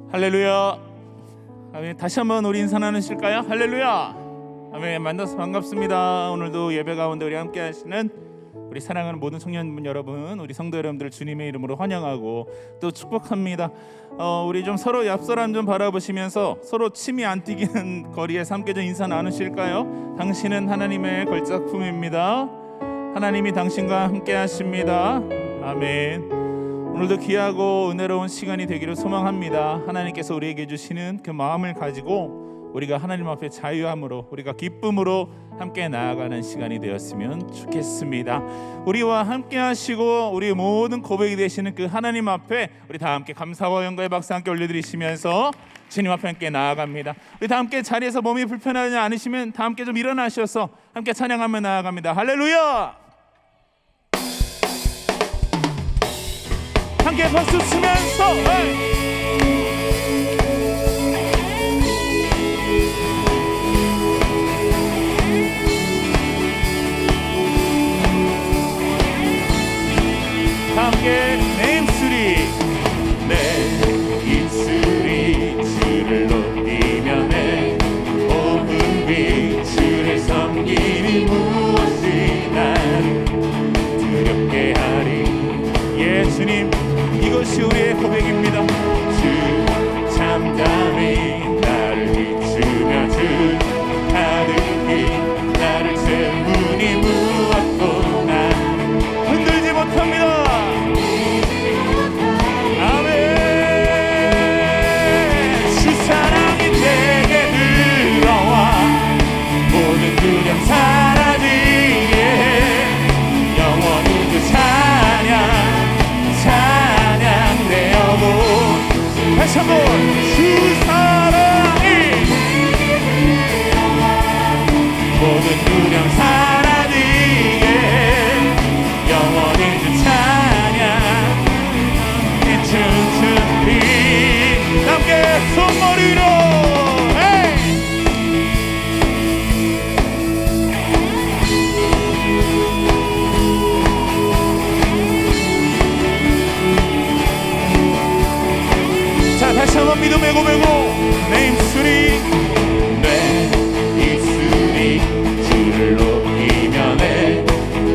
할렐루야. 아멘. 다시 한번 우리 인사 나누실까요? 할렐루야. 아멘. 만나서 반갑습니다. 오늘도 예배 가운데 우리 함께 하시는 우리 사랑하는 모든 청년분 여러분, 우리 성도 여러분들 주님의 이름으로 환영하고 또 축복합니다. 우리 좀 서로 옆 사람 좀 바라보시면서 서로 침이 안 튀기는 거리에서 함께 좀 인사 나누실까요? 당신은 하나님의 걸작품입니다. 하나님이 당신과 함께 하십니다. 아멘. 오늘도 귀하고 은혜로운 시간이 되기를 소망합니다. 하나님께서 우리에게 주시는 그 마음을 가지고 우리가 하나님 앞에 자유함으로, 우리가 기쁨으로 함께 나아가는 시간이 되었으면 좋겠습니다. 우리와 함께 하시고 우리 모든 고백이 되시는 그 하나님 앞에 우리 다 함께 감사와 영광의 박수 함께 올려드리시면서 주님 앞에 함께 나아갑니다. 우리 다 함께 자리에서 몸이 불편하지 않으시면 다 함께 좀 일어나셔서 함께 찬양하며 나아갑니다. 할렐루야. 함께 박수 치면서 함께 내 입술이 주를 높이며 내 몸이 주를 섬기니 무엇이 나를 두렵게 하리. 예 주님, 이것이 우리의 고백입니다. 주 잠잠히 나를 비추며 주 가득히 나를 채우니 무엇도 나 흔들지 못합니다. 아멘. 주 사랑이 내게 들어와 모든 두려움 사라지게 영원히 그 찬양 내어보. 다시 한번 주 사랑이 모든 두려움 사라지게 영원히 주 찬양 춤추리. 함께 손머리로 다시 한번 믿음의 고백으로 내 입술이 주를 높이며 내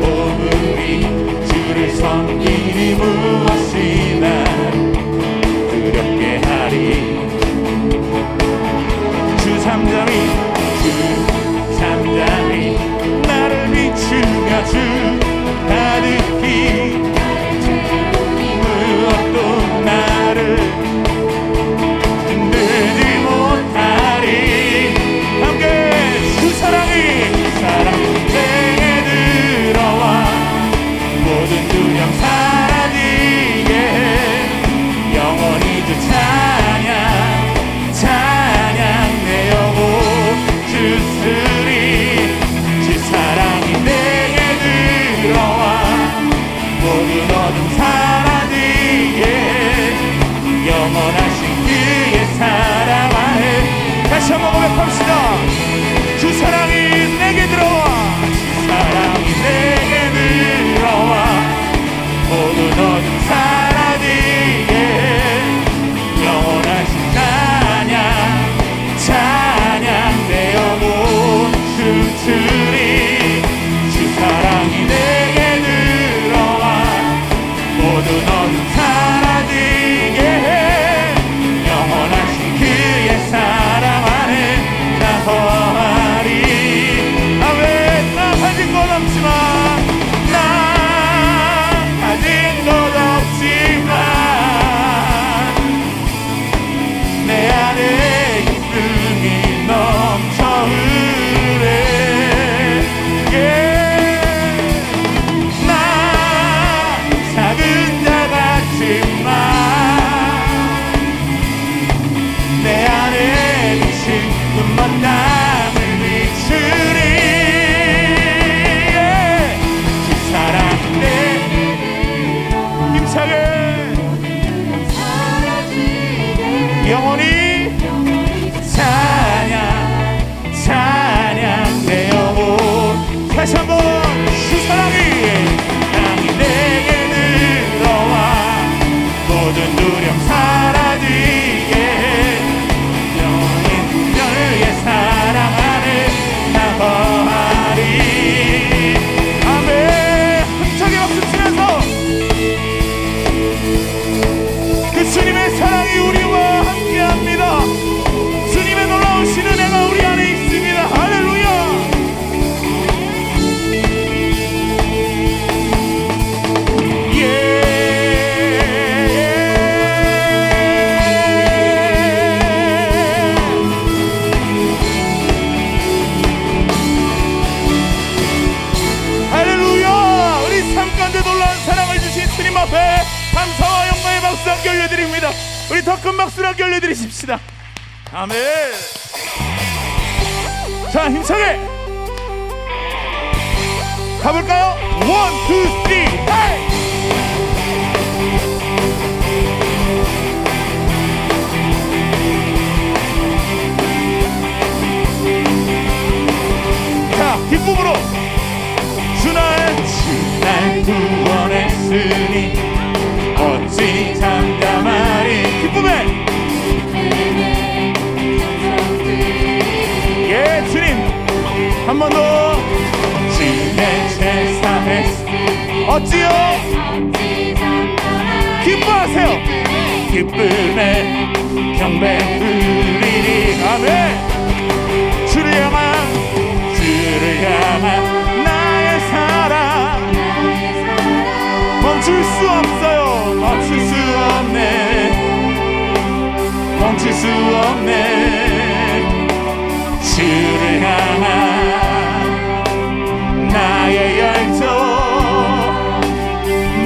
몸이 주를 섬기니 무엇이 날 두렵게 하리. 주 잠잠히 나를 비추며 주 가득히 무엇도 나를 흔들지 못하리. 함께 주 사랑이 내게 들어와 모든 두려움 사라지게 영원히 주 찬양 내어보 주스리. 주 사랑이 내게 들어와 모든 어둠 사라지게 영원하신 그의 사랑 안에. 다시 한번 고백합시다. 주 사랑이 내게 들어와 주 사랑이 내게 들어와 모든 어둠 사라지게 영원하신 찬양 내어보 춤추리. 주 사랑이 내게 들어와 모든 어둠 사라지게 영원하신 그의 사랑 안에 나 거하리. 아멘. 나 가진 것 없지만 내 안에 기쁨이 넘쳐 흐르네. 나 작은 자 같지만 내 안에 비친 눈먼 땅을 비추리. 주 사랑 내 힘차게 영원히 찬양 내어보. 다시 한번 주 사랑이 내게 들어와 모든 두려움 사라지게 우리 더 큰 박수로 함께 올려드리십시다. 아멘. 자, 힘차게 가볼까요? 1, 2, 3, 헤이! 자, 뒷부분으로 주날 구원했으니 어찌 잠잠하리. 기쁨에 예 주님 한 번 더. 주의 제사했으니 어찌요 기뻐하세요. 기쁨에 경배 드리리. 아멘. 주를 향한 나의 사랑 멈출 수 없어요. 멈출 수 없네. 멈출 수 없네. 주를 향한 나의 열정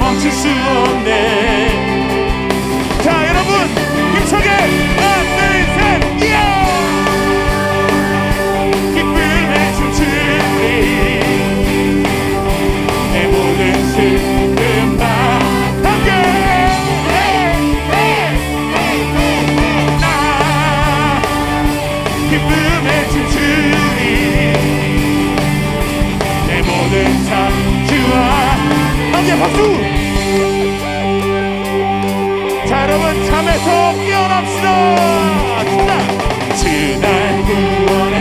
멈출 수 없네. 자 여러분 힘차게 하나 둘 셋 이야. 기쁨에 춤추리. 내 모든 슬픔 다 함께 나 기쁨에 춤추리. 내 모든 상주와 함께 박수. 자 여러분 잠에서 깨어납시다. 주날 구원해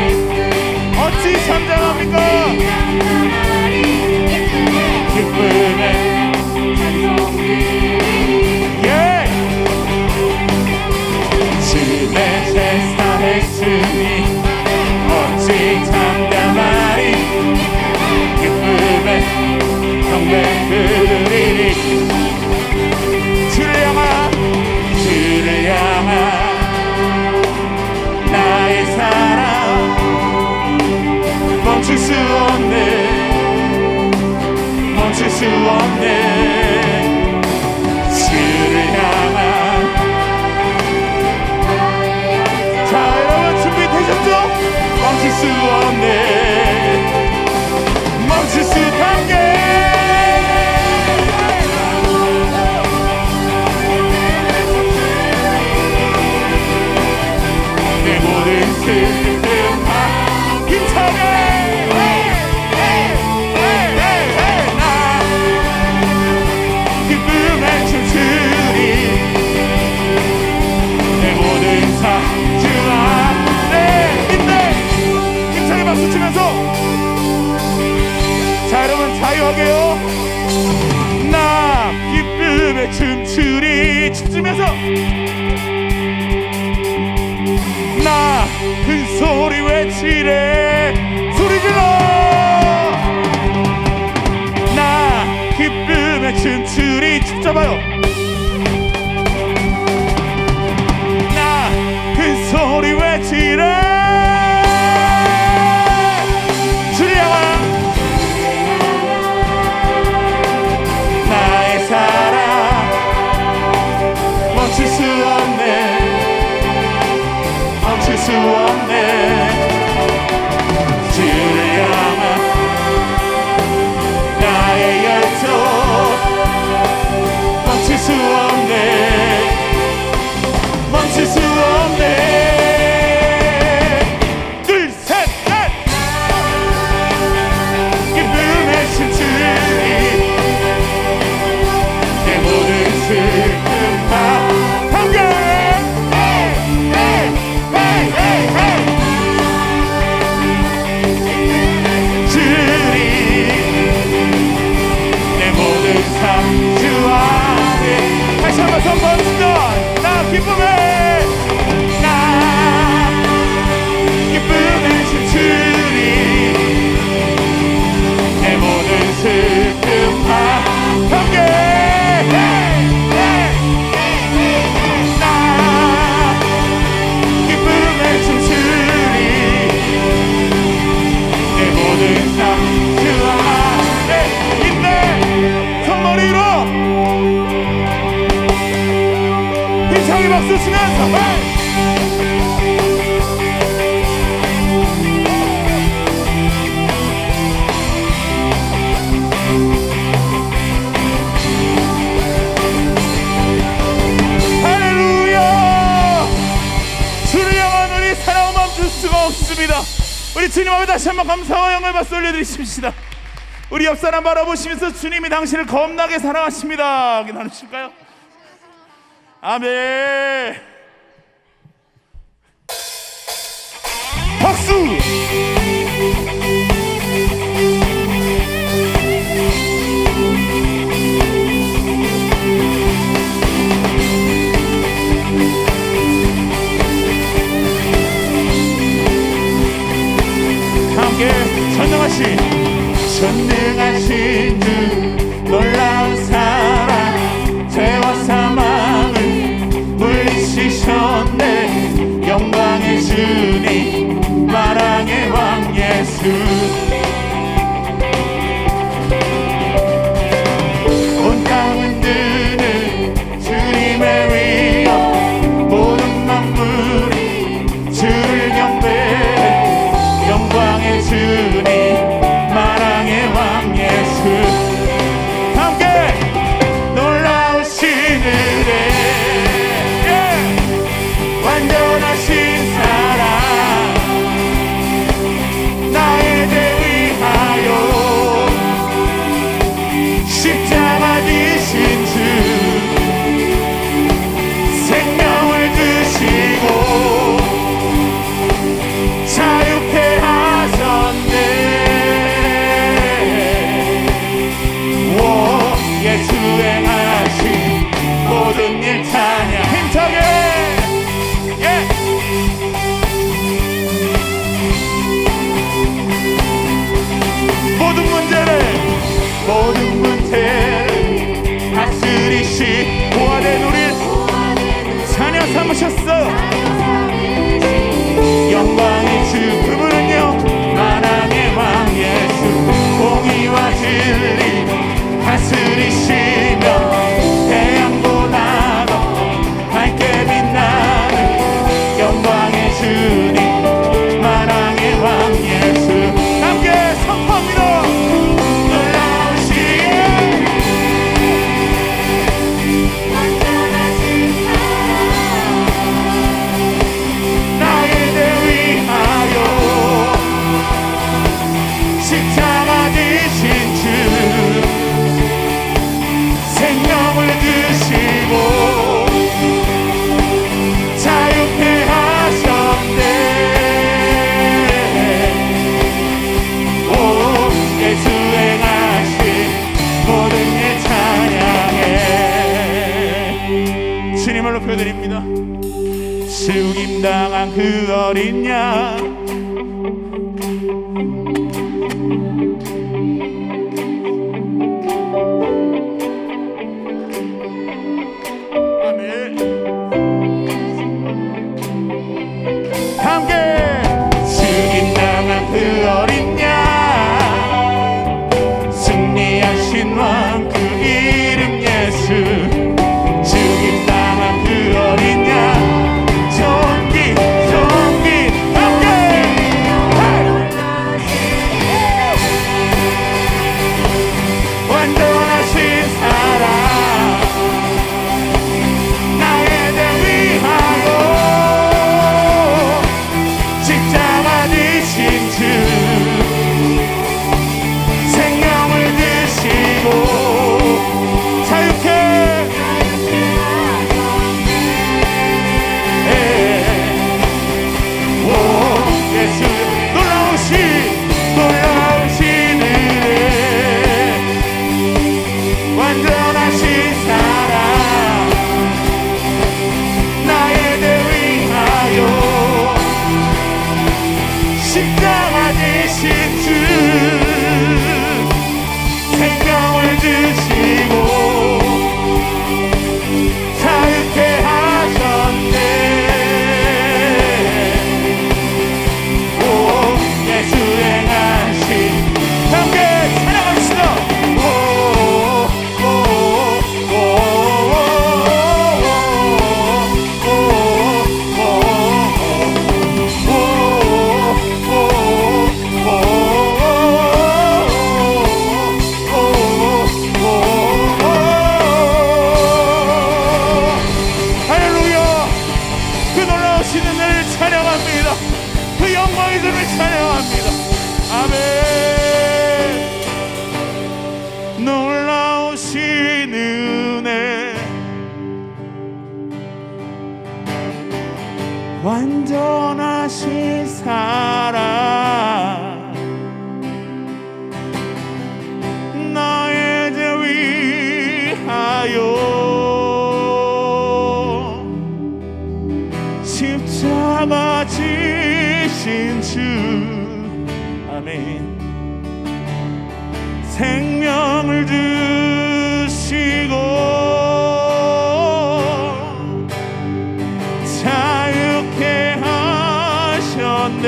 어찌 잠잠합니까? 기쁨에 예 주의 제사했으니 어찌 잠잠하리. 기쁨에 경배 드리리. 주를 향한 나의 사랑 멈출 수 없네. 멈출 수 없네. 주를 향한. 자 여러분 준비되셨죠? 멈출 수 없네. 멈출 수 없게. 내 모든 슬픔 다 힘차게 자유하게요. 나 기쁨에 춤추리. 춤추면서 나 큰 소리 외치래. 소리 질러. 나 기쁨에 춤추리. 춤 잡아요. 나 큰 소리 외치래. 멈출 수 없네. 멈출 수 없네. 주를 향한 나의 열정 멈출 수 없네. 멈출 수 없네. 둘, 셋, 넷. 기쁨의 춤추리. 내 모든 슬픔 다 주 안에 다시 한번 선포합시다. 나 기쁨에 나 기쁨에 춤추리. 내 모든 슬픔 다 함께 나 기쁨에 춤추리. 내 모든 삶 주 안에 있네. 손머리로 힘차 힘차게 박수 치면서 할렐루야. 주를 향한 우리 사랑을 멈출 수가 없습니다. 우리 주님 앞에 다시 한번 감사와 영광을 박수 올려드리십시다. 우리 옆 사람 바라보시면서 주님이 당신을 겁나게 사랑하십니다 나누실까요? 아멘. 박수. 함께 전능하신 주 놀라운 사랑 죄와 사망을 물리치셨네. 영광의 주님 만왕의 왕 예수. 온 땅 흔드는 주님의 위엄 모든 만물이 주를 경배해. 영광의 주님 만왕의 왕 예수. 함께 놀라우신 은혜 완전하신 사랑 나의 죄 위하여 십자가 지신 주 생명을 주시고 자유케 하셨네. 예수 행하신 모든 일 찬양 힘차게. 모든 문제를 다스리시 보아된 우리 자녀 삼으셨어. 영광의 주 그분은요 만왕의 왕 예수. 공의와 진리 다스리시며 태양보다도 밝게 빛나는 영광의 주님 만왕의 왕 예수. 함께 선포합니다. 드립니다. 죽임당한 그 어린 양 아멘. 함께 죽임당한 그 어린 양 승리하신 왕 그 이름 예수. 어린 양 존귀 함께 놀라우신 은혜를 찬양합니다. 그 영광의 주를 찬양합니다. 아멘. 놀라우신 은혜, 완전하신 사랑, 나의 죄 위하여 십자가 지신 주, 아멘. 생명을 주시고 자유케 하셨네.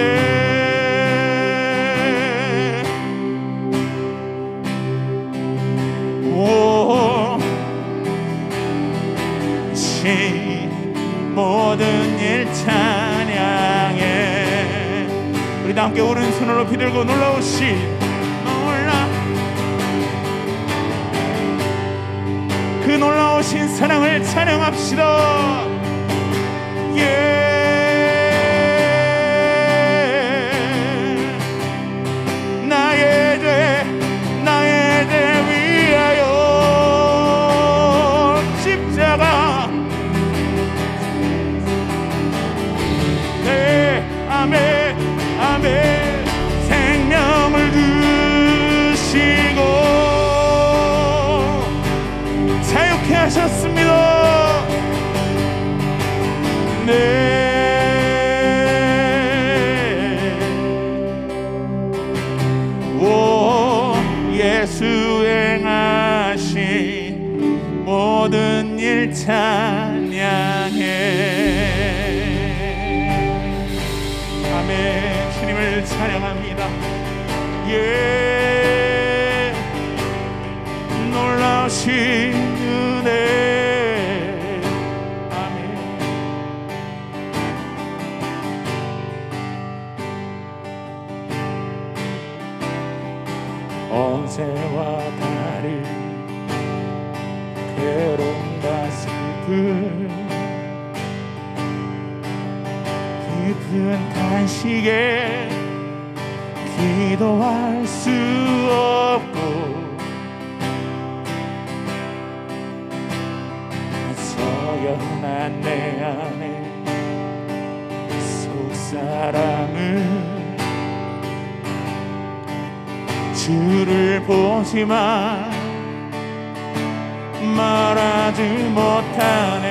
모든 일 찬양해. 우리 다 함께 오른손을 높이 들고 그 놀라우신 사랑을 찬양합시다. 나의 죄 위하여 십자가, 아멘, 아멘. 생명을 주시고 자유케 하셨습니다. 네. 오, 예수 행하신 모든 일 찬양해. 아멘. 주님을 찬양합니다. 예, 놀라우신 은혜. 아멘. 어제와 다른 괴로움과 슬픔, 깊은 탄식에 기도할 수 없고 서연한 내 안에 속사람은 주를 보지만 말하지 못하네.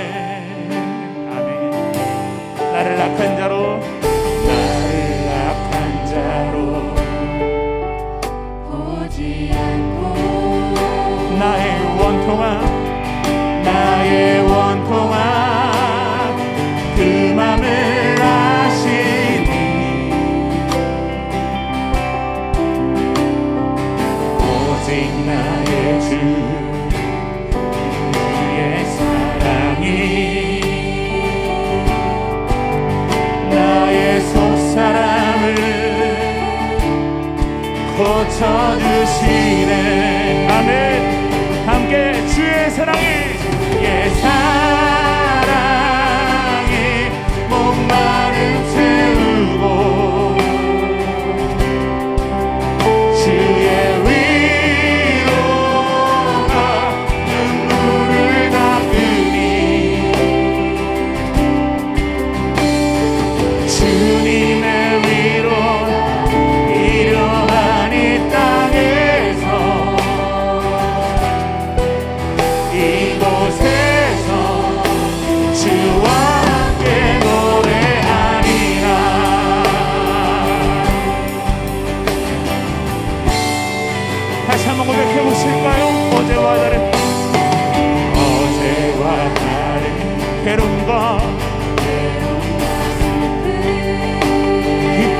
아멘. 나를 악한 자로 보지 않고 나의 원통한 그 맘을 아시니 오직 나의 주 주의 사랑이 나의 속사람을 고쳐주시네. 아멘. 함께 주의 사랑이, 예, 사랑이 목마름 채우고 주의 위로가 눈물을 닦으니 주님의 위로 이러한 이 땅에서 이곳에서 주와 함께 노래하리라. 다시 한번 고백해 보실까요? 어제와 다른 괴로움과 깊은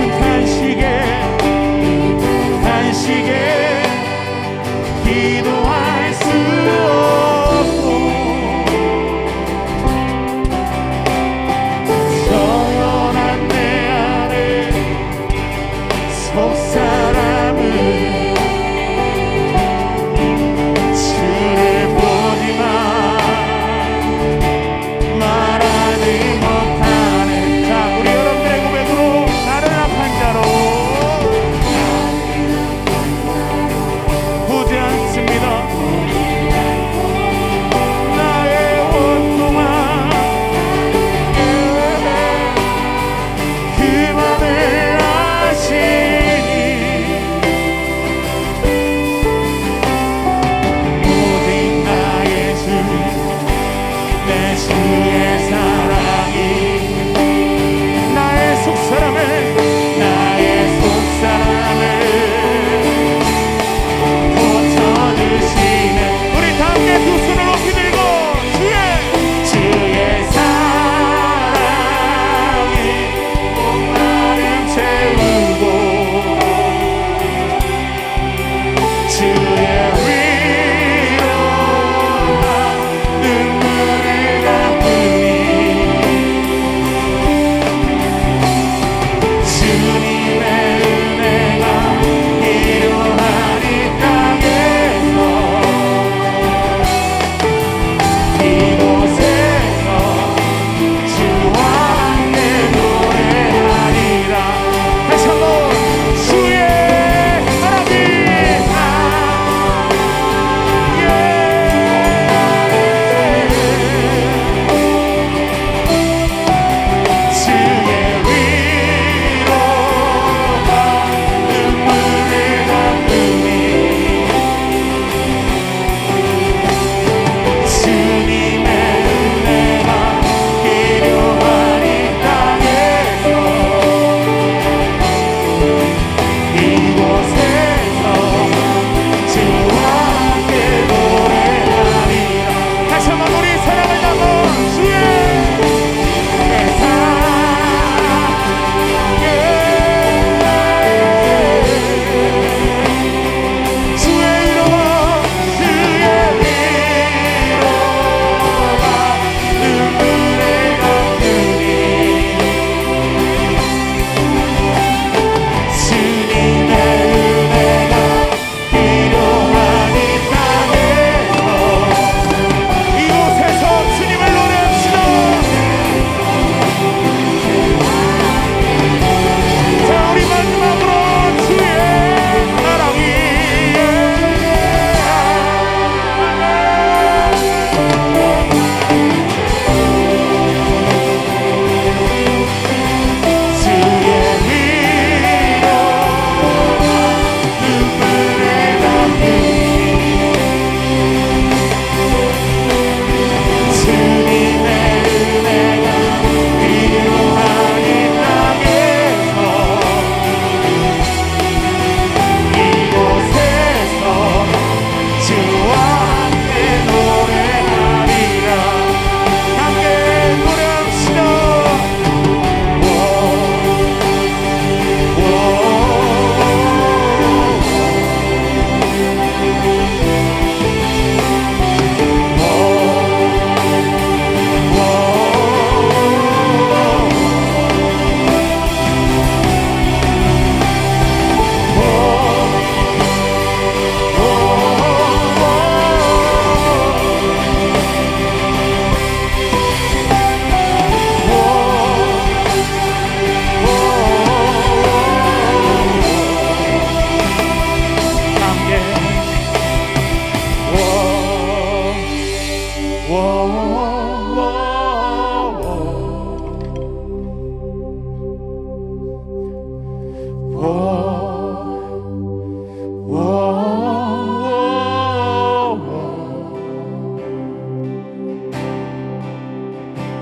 탄식에 기도할 수 없고 서연한 내 안에 속사람은 주를 보지만 말하지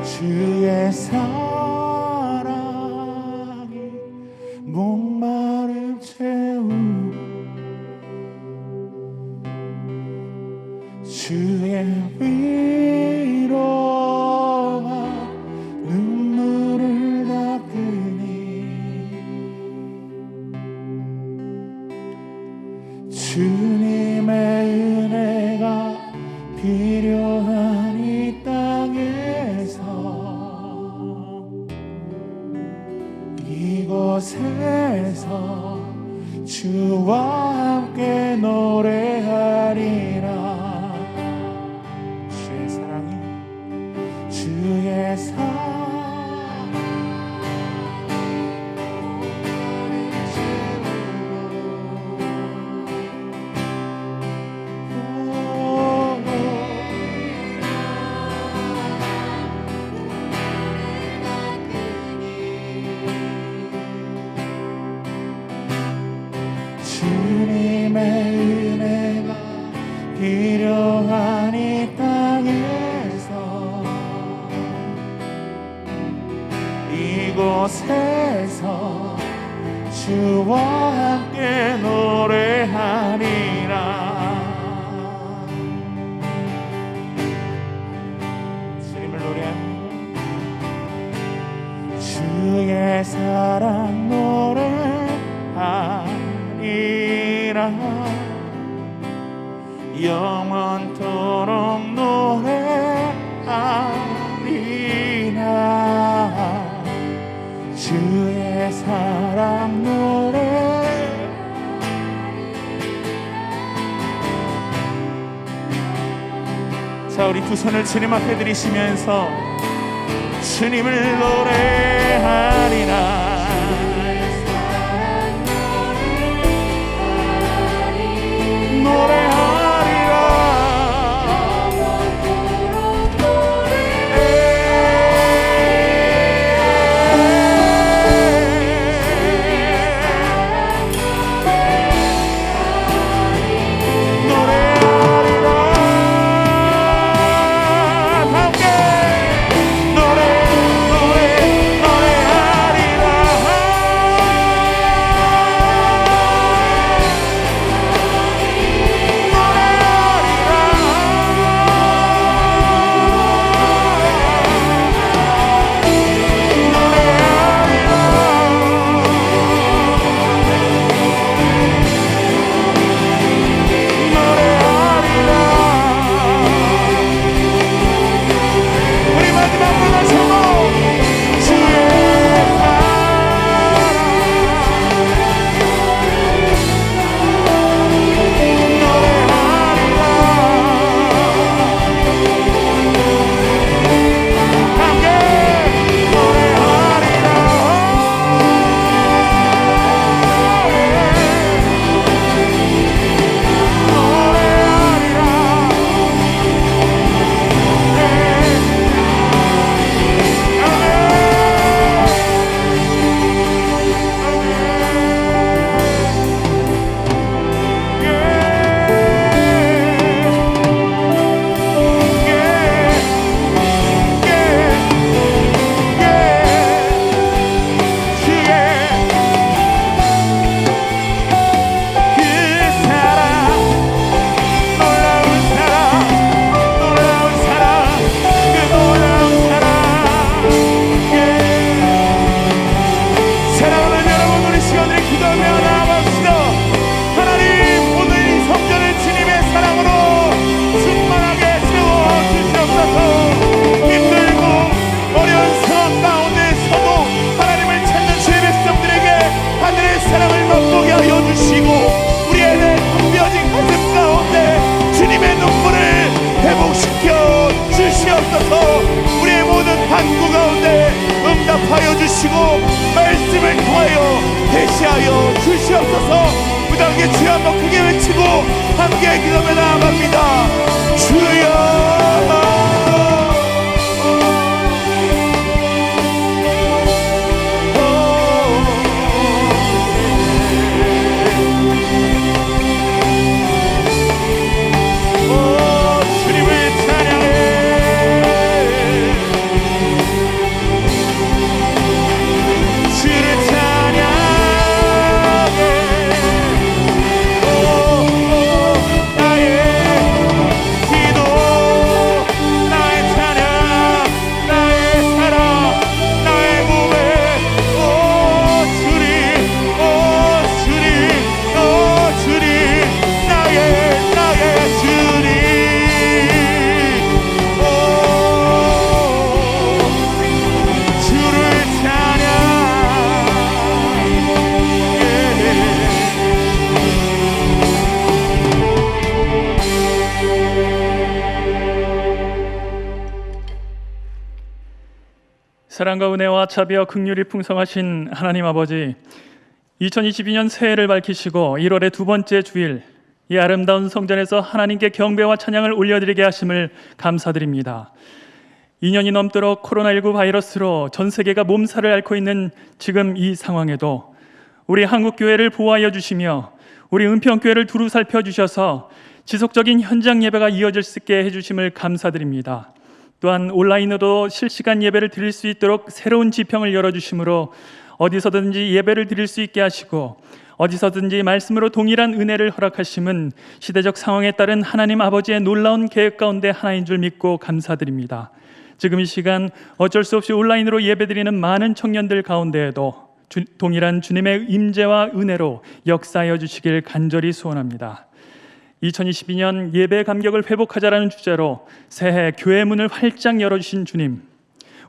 주의 사랑이 목마름 채우고 주의 위로가 눈물을 닦으니 주님의 은혜가 필요한 이 땅에서 이곳에서 주와 함께 노래하리라. 주의 사랑이 주의 사랑이 주님의 은혜가 필요한 이 땅에서 이곳에서 주와 함께 노래하리라. 주님을 노래합니다. 주의 사랑 노래하리라. 영원토록 노래하리라. 주의 사랑 노래. 자, 우리 두 손을 주님 앞에 들이시면서 주님을 노래하리라. 응답하여 주시고 말씀을 통하여 계시하여 주시옵소서. 무당의 주여 한번 크게 외치고 함께 기도하며 나아갑니다. 주여 주님을 찬양해. 사랑과 은혜와 자비와 긍휼이 풍성하신 하나님 아버지, 2022년 새해를 밝히시고 1월의 두 번째 주일, 이 아름다운 성전에서 하나님께 경배와 찬양을 올려드리게 하심을 감사드립니다. 2년이 넘도록 코로나19 바이러스로 전 세계가 몸살을 앓고 있는 지금 이 상황에도 우리 한국교회를 보호하여 주시며 우리 은평교회를 두루 살펴주셔서 지속적인 현장 예배가 이어질 수 있게 해주심을 감사드립니다. 또한 온라인으로 실시간 예배를 드릴 수 있도록 새로운 지평을 열어주심으로 어디서든지 예배를 드릴 수 있게 하시고 어디서든지 말씀으로 동일한 은혜를 허락하심은 시대적 상황에 따른 하나님 아버지의 놀라운 계획 가운데 하나인 줄 믿고 감사드립니다. 지금 이 시간 어쩔 수 없이 온라인으로 예배드리는 많은 청년들 가운데에도 동일한 주님의 임재와 은혜로 역사하여 주시길 간절히 소원합니다. 2022년 예배 감격을 회복하자라는 주제로 새해 교회 문을 활짝 열어주신 주님,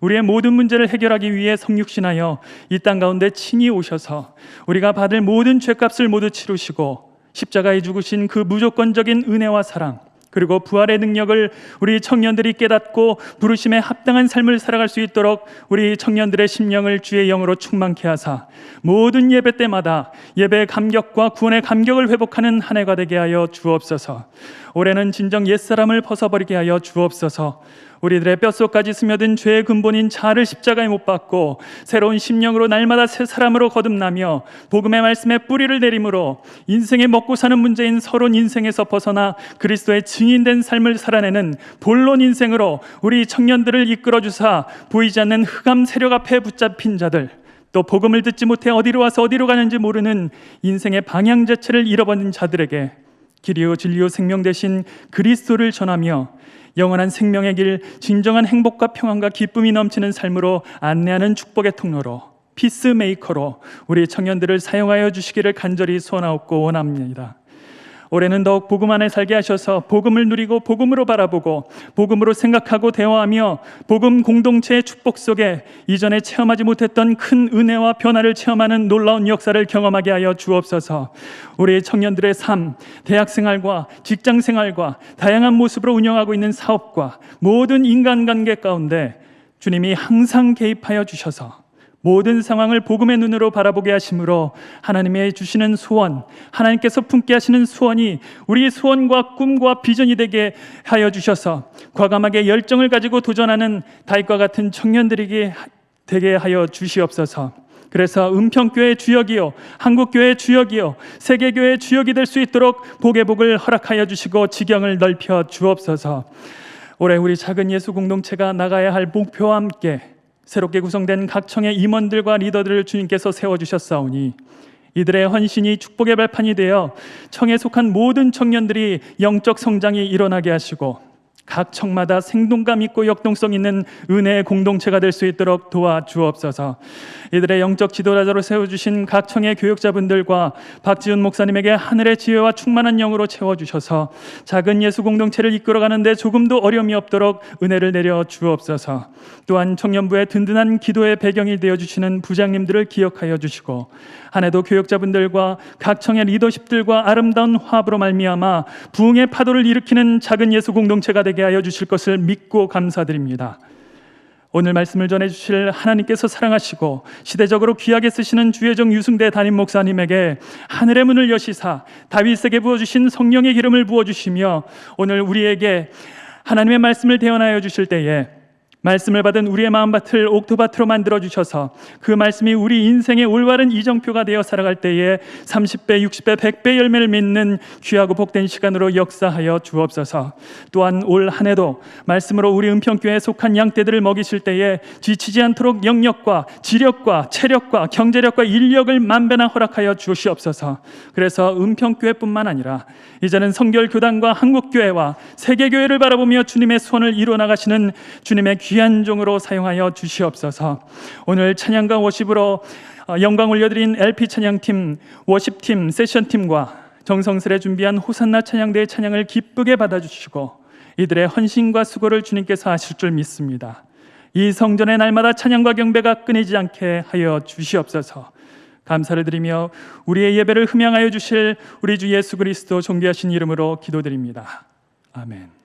우리의 모든 문제를 해결하기 위해 성육신하여 이 땅 가운데 친히 오셔서 우리가 받을 모든 죄값을 모두 치르시고 십자가에 죽으신 그 무조건적인 은혜와 사랑, 그리고 부활의 능력을 우리 청년들이 깨닫고 부르심에 합당한 삶을 살아갈 수 있도록 우리 청년들의 심령을 주의 영으로 충만케 하사 모든 예배 때마다 예배의 감격과 구원의 감격을 회복하는 한 해가 되게 하여 주옵소서. 올해는 진정 옛사람을 벗어버리게 하여 주옵소서. 우리들의 뼛속까지 스며든 죄의 근본인 자아를 십자가에 못 박고 새로운 심령으로 날마다 새 사람으로 거듭나며 복음의 말씀에 뿌리를 내림으로 인생의 먹고 사는 문제인 서론 인생에서 벗어나 그리스도의 증인된 삶을 살아내는 본론 인생으로 우리 청년들을 이끌어 주사 보이지 않는 흑암 세력 앞에 붙잡힌 자들, 또 복음을 듣지 못해 어디로 와서 어디로 가는지 모르는 인생의 방향 자체를 잃어버린 자들에게 길이요 진리요 생명 되신 그리스도를 전하며 영원한 생명의 길, 진정한 행복과 평안과 기쁨이 넘치는 삶으로 안내하는 축복의 통로로, 피스메이커로 우리 청년들을 사용하여 주시기를 간절히 소원하옵고 원합니다. 올해는 더욱 복음 안에 살게 하셔서 복음을 누리고 복음으로 바라보고 복음으로 생각하고 대화하며 복음 공동체의 축복 속에 이전에 체험하지 못했던 큰 은혜와 변화를 체험하는 놀라운 역사를 경험하게 하여 주옵소서. 우리 청년들의 삶, 대학생활과 직장생활과 다양한 모습으로 운영하고 있는 사업과 모든 인간관계 가운데 주님이 항상 개입하여 주셔서 모든 상황을 복음의 눈으로 바라보게 하심으로 하나님의 주시는 소원, 하나님께서 품게 하시는 소원이 우리의 소원과 꿈과 비전이 되게 하여 주셔서 과감하게 열정을 가지고 도전하는 다윗과 같은 청년들에게 되게 하여 주시옵소서. 그래서 은평교회의 주역이요, 한국교회의 주역이요, 세계교회의 주역이 될 수 있도록 복의 복을 허락하여 주시고 지경을 넓혀 주옵소서. 올해 우리 작은 예수 공동체가 나가야 할 목표와 함께 새롭게 구성된 각 청의 임원들과 리더들을 주님께서 세워주셨사오니 이들의 헌신이 축복의 발판이 되어 청에 속한 모든 청년들이 영적 성장이 일어나게 하시고 각 청마다 생동감 있고 역동성 있는 은혜의 공동체가 될 수 있도록 도와주옵소서. 이들의 영적 지도자로 세워주신 각 청의 교육자분들과 박지훈 목사님에게 하늘의 지혜와 충만한 영으로 채워주셔서 작은 예수 공동체를 이끌어가는 데 조금도 어려움이 없도록 은혜를 내려 주옵소서. 또한 청년부의 든든한 기도의 배경이 되어주시는 부장님들을 기억하여 주시고 한 해도 교육자분들과 각 청의 리더십들과 아름다운 화합으로 말미암아 부흥의 파도를 일으키는 작은 예수 공동체가 되게 하여 주실 것을 믿고 감사드립니다. 오늘 말씀을 전해주실 하나님께서 사랑하시고 시대적으로 귀하게 쓰시는 주혜정 유승대 담임 목사님에게 하늘의 문을 여시사 다윗에게 부어주신 성령의 기름을 부어주시며 오늘 우리에게 하나님의 말씀을 대언하여 주실 때에 말씀을 받은 우리의 마음밭을 옥토밭으로 만들어주셔서 그 말씀이 우리 인생의 올바른 이정표가 되어 살아갈 때에 30배, 60배, 100배 열매를 맺는 귀하고 복된 시간으로 역사하여 주옵소서. 또한 올 한 해도 말씀으로 우리 은평교회에 속한 양떼들을 먹이실 때에 지치지 않도록 영력과 지력과 체력과 경제력과 인력을 만배나 허락하여 주시옵소서. 그래서 은평교회뿐만 아니라 이제는 성결교단과 한국교회와 세계교회를 바라보며 주님의 소원을 이루어나가시는 주님의 귀한 종으로 사용하여 주시옵소서. 오늘 찬양과 워십으로 영광 올려드린 LP 찬양팀, 워십팀, 세션팀과 정성스레 준비한 호산나 찬양대의 찬양을 기쁘게 받아주시고 이들의 헌신과 수고를 주님께서 하실 줄 믿습니다. 이 성전의 날마다 찬양과 경배가 끊이지 않게 하여 주시옵소서. 감사를 드리며 우리의 예배를 흠양하여 주실 우리 주 예수 그리스도 존귀하신 이름으로 기도드립니다. 아멘.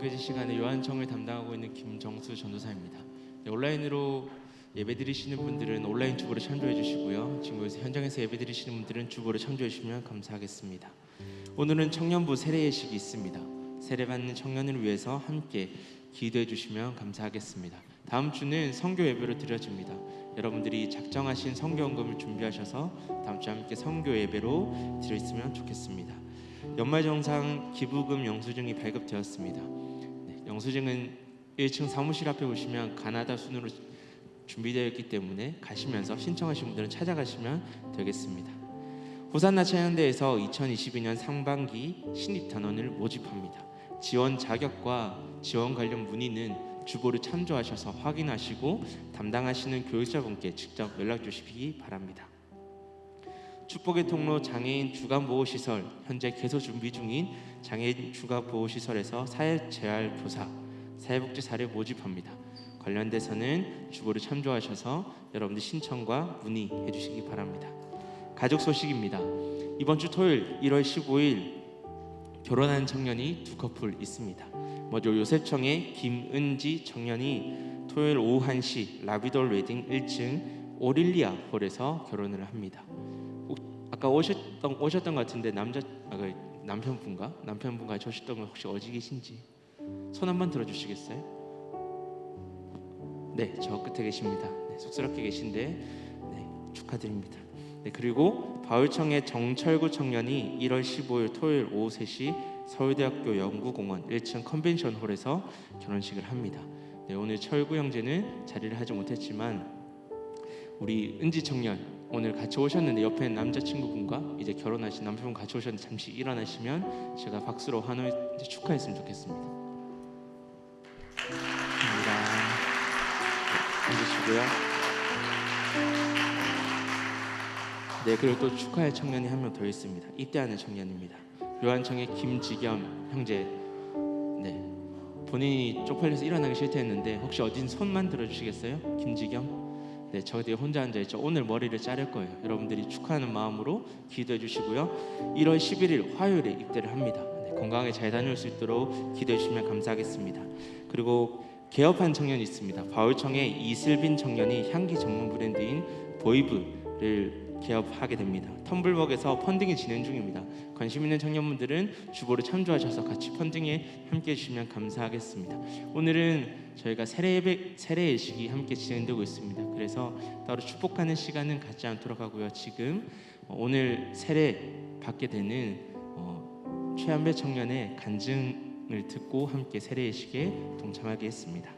교제 시간에 요한청을 담당하고 있는 김정수 전도사입니다. 네, 온라인으로 예배드리시는 분들은 온라인 주보로 참조해 주시고요. 지금 여기서 현장에서 예배드리시는 분들은 주보로 참조해 주시면 감사하겠습니다. 오늘은 청년부 세례 예식이 있습니다. 세례받는 청년을 위해서 함께 기도해 주시면 감사하겠습니다. 다음 주는 선교 예배로 드려집니다. 여러분들이 작정하신 선교 헌금을 준비하셔서 다음 주에 함께 선교 예배로 드렸으면 좋겠습니다. 연말정산 기부금 영수증이 발급되었습니다. 네, 영수증은 1층 사무실 앞에 보시면 가나다 순으로 준비되어 있기 때문에 가시면서 신청하신 분들은 찾아가시면 되겠습니다. 호산나 차연대에서 2022년 상반기 신입 단원을 모집합니다. 지원 자격과 지원 관련 문의는 주보를 참조하셔서 확인하시고 담당하시는 교육자분께 직접 연락 주시기 바랍니다. 축복의 통로 장애인 주간보호시설, 현재 개소 준비 중인 장애인 주간보호시설에서 사회재활교사, 사회복지사를 모집합니다. 관련돼서는 주보를 참조하셔서 여러분들 신청과 문의해 주시기 바랍니다. 가족 소식입니다. 이번 주 토요일 1월 15일 결혼한 청년이 2커플 있습니다. 먼저 요셉청의 김은지 청년이 토요일 오후 1시 라비돌 웨딩 1층 오릴리아 홀에서 결혼을 합니다. 아까 오셨던 것 같은데 남편분과 같이 오셨던 분 혹시 어디 계신지 손 한번 들어주시겠어요? 네, 저 끝에 계십니다. 네, 쑥스럽게 계신데 네, 축하드립니다. 네, 그리고 바울청의 정철구 청년이 1월 15일 토요일 오후 3시 서울대학교 연구공원 1층 컨벤션홀에서 결혼식을 합니다. 네, 오늘 철구 형제는 자리를 하지 못했지만 우리 은지 청년 오늘 같이 오셨는데 옆에 남자친구분과 이제 결혼하신 남편분 같이 오셨는데 잠시 일어나시면 제가 박수로 환호해 축하했으면 좋겠습니다. 감사합니다. 앉으시고요. 네, 그리고 또 축하할 청년이 한 명 더 있습니다. 입대하는 청년입니다. 요한청의 김지겸 형제. 네, 본인이 쪽팔려서 일어나기 싫다했는데 혹시 어딘 손만 들어주시겠어요? 김지겸. 네, 저 뒤에 혼자 앉아있죠. 오늘 머리를 자를 거예요. 여러분들이 축하하는 마음으로 기도해 주시고요. 1월 11일 화요일에 입대를 합니다. 네, 건강하게 잘 다녀올 수 있도록 기도해 주시면 감사하겠습니다. 그리고 개업한 청년이 있습니다. 바울청의 이슬빈 청년이 향기 전문 브랜드인 보이브를 개업하게 됩니다. 텀블벅에서 펀딩이 진행 중입니다. 관심 있는 청년분들은 주보를 참조하셔서 같이 펀딩에 함께해 주시면 감사하겠습니다. 오늘은 저희가 세례 예식이 함께 진행되고 있습니다. 그래서 따로 축복하는 시간은 갖지 않도록 하고요. 지금 오늘 세례 받게 되는 최한배 청년의 간증을 듣고 함께 세례 예식에 동참하게 했습니다.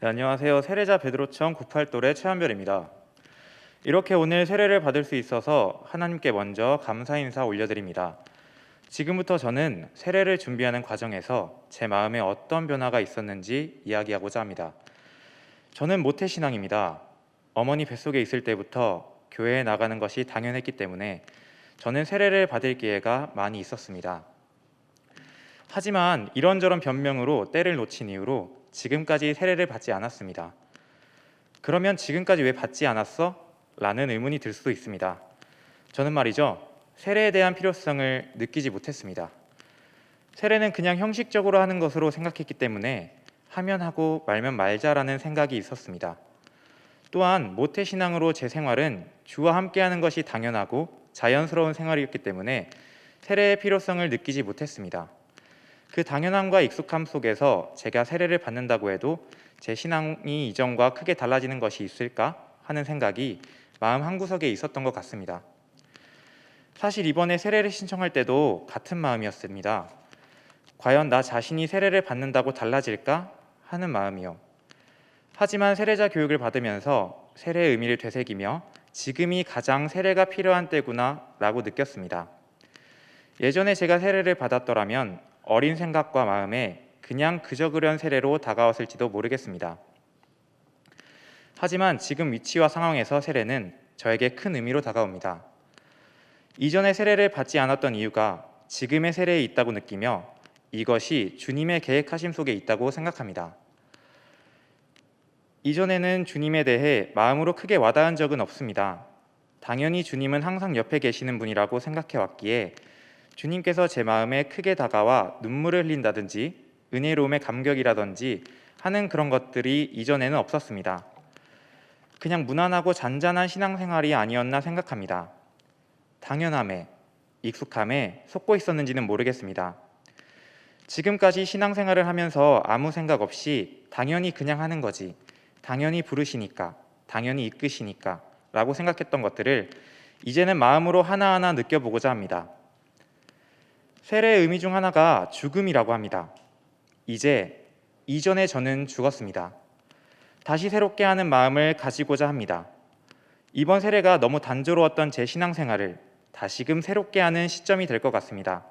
네, 안녕하세요. 세례자 베드로청 98돌의 최한별입니다. 이렇게 오늘 세례를 받을 수 있어서 하나님께 먼저 감사 인사 올려드립니다. 지금부터 저는 세례를 준비하는 과정에서 제 마음에 어떤 변화가 있었는지 이야기하고자 합니다. 저는 모태신앙입니다. 어머니 뱃속에 있을 때부터 교회에 나가는 것이 당연했기 때문에 저는 세례를 받을 기회가 많이 있었습니다. 하지만 이런저런 변명으로 때를 놓친 이후로 지금까지 세례를 받지 않았습니다. 그러면 지금까지 왜 받지 않았어? 라는 의문이 들 수도 있습니다. 저는 말이죠, 세례에 대한 필요성을 느끼지 못했습니다. 세례는 그냥 형식적으로 하는 것으로 생각했기 때문에 하면 하고 말면 말자라는 생각이 있었습니다. 또한 모태신앙으로 제 생활은 주와 함께하는 것이 당연하고 자연스러운 생활이었기 때문에 세례의 필요성을 느끼지 못했습니다. 그 당연함과 익숙함 속에서 제가 세례를 받는다고 해도 제 신앙이 이전과 크게 달라지는 것이 있을까 하는 생각이 마음 한구석에 있었던 것 같습니다. 사실 이번에 세례를 신청할 때도 같은 마음이었습니다. 과연 나 자신이 세례를 받는다고 달라질까 하는 마음이요. 하지만 세례자 교육을 받으면서 세례의 의미를 되새기며 지금이 가장 세례가 필요한 때구나 라고 느꼈습니다. 예전에 제가 세례를 받았더라면 어린 생각과 마음에 그냥 그저 그런 세례로 다가왔을지도 모르겠습니다. 하지만 지금 위치와 상황에서 세례는 저에게 큰 의미로 다가옵니다. 이전에 세례를 받지 않았던 이유가 지금의 세례에 있다고 느끼며 이것이 주님의 계획하심 속에 있다고 생각합니다. 이전에는 주님에 대해 마음으로 크게 와닿은 적은 없습니다. 당연히 주님은 항상 옆에 계시는 분이라고 생각해 왔기에 주님께서 제 마음에 크게 다가와 눈물을 흘린다든지 은혜로움의 감격이라든지 하는 그런 것들이 이전에는 없었습니다. 그냥 무난하고 잔잔한 신앙생활이 아니었나 생각합니다. 당연함에, 익숙함에 속고 있었는지는 모르겠습니다. 지금까지 신앙생활을 하면서 아무 생각 없이 당연히 그냥 하는 거지, 당연히 부르시니까, 당연히 이끄시니까 라고 생각했던 것들을 이제는 마음으로 하나하나 느껴보고자 합니다. 세례의 의미 중 하나가 죽음이라고 합니다. 이전에 저는 죽었습니다. 다시 새롭게 하는 마음을 가지고자 합니다. 이번 세례가 너무 단조로웠던 제 신앙생활을 다시금 새롭게 하는 시점이 될 것 같습니다.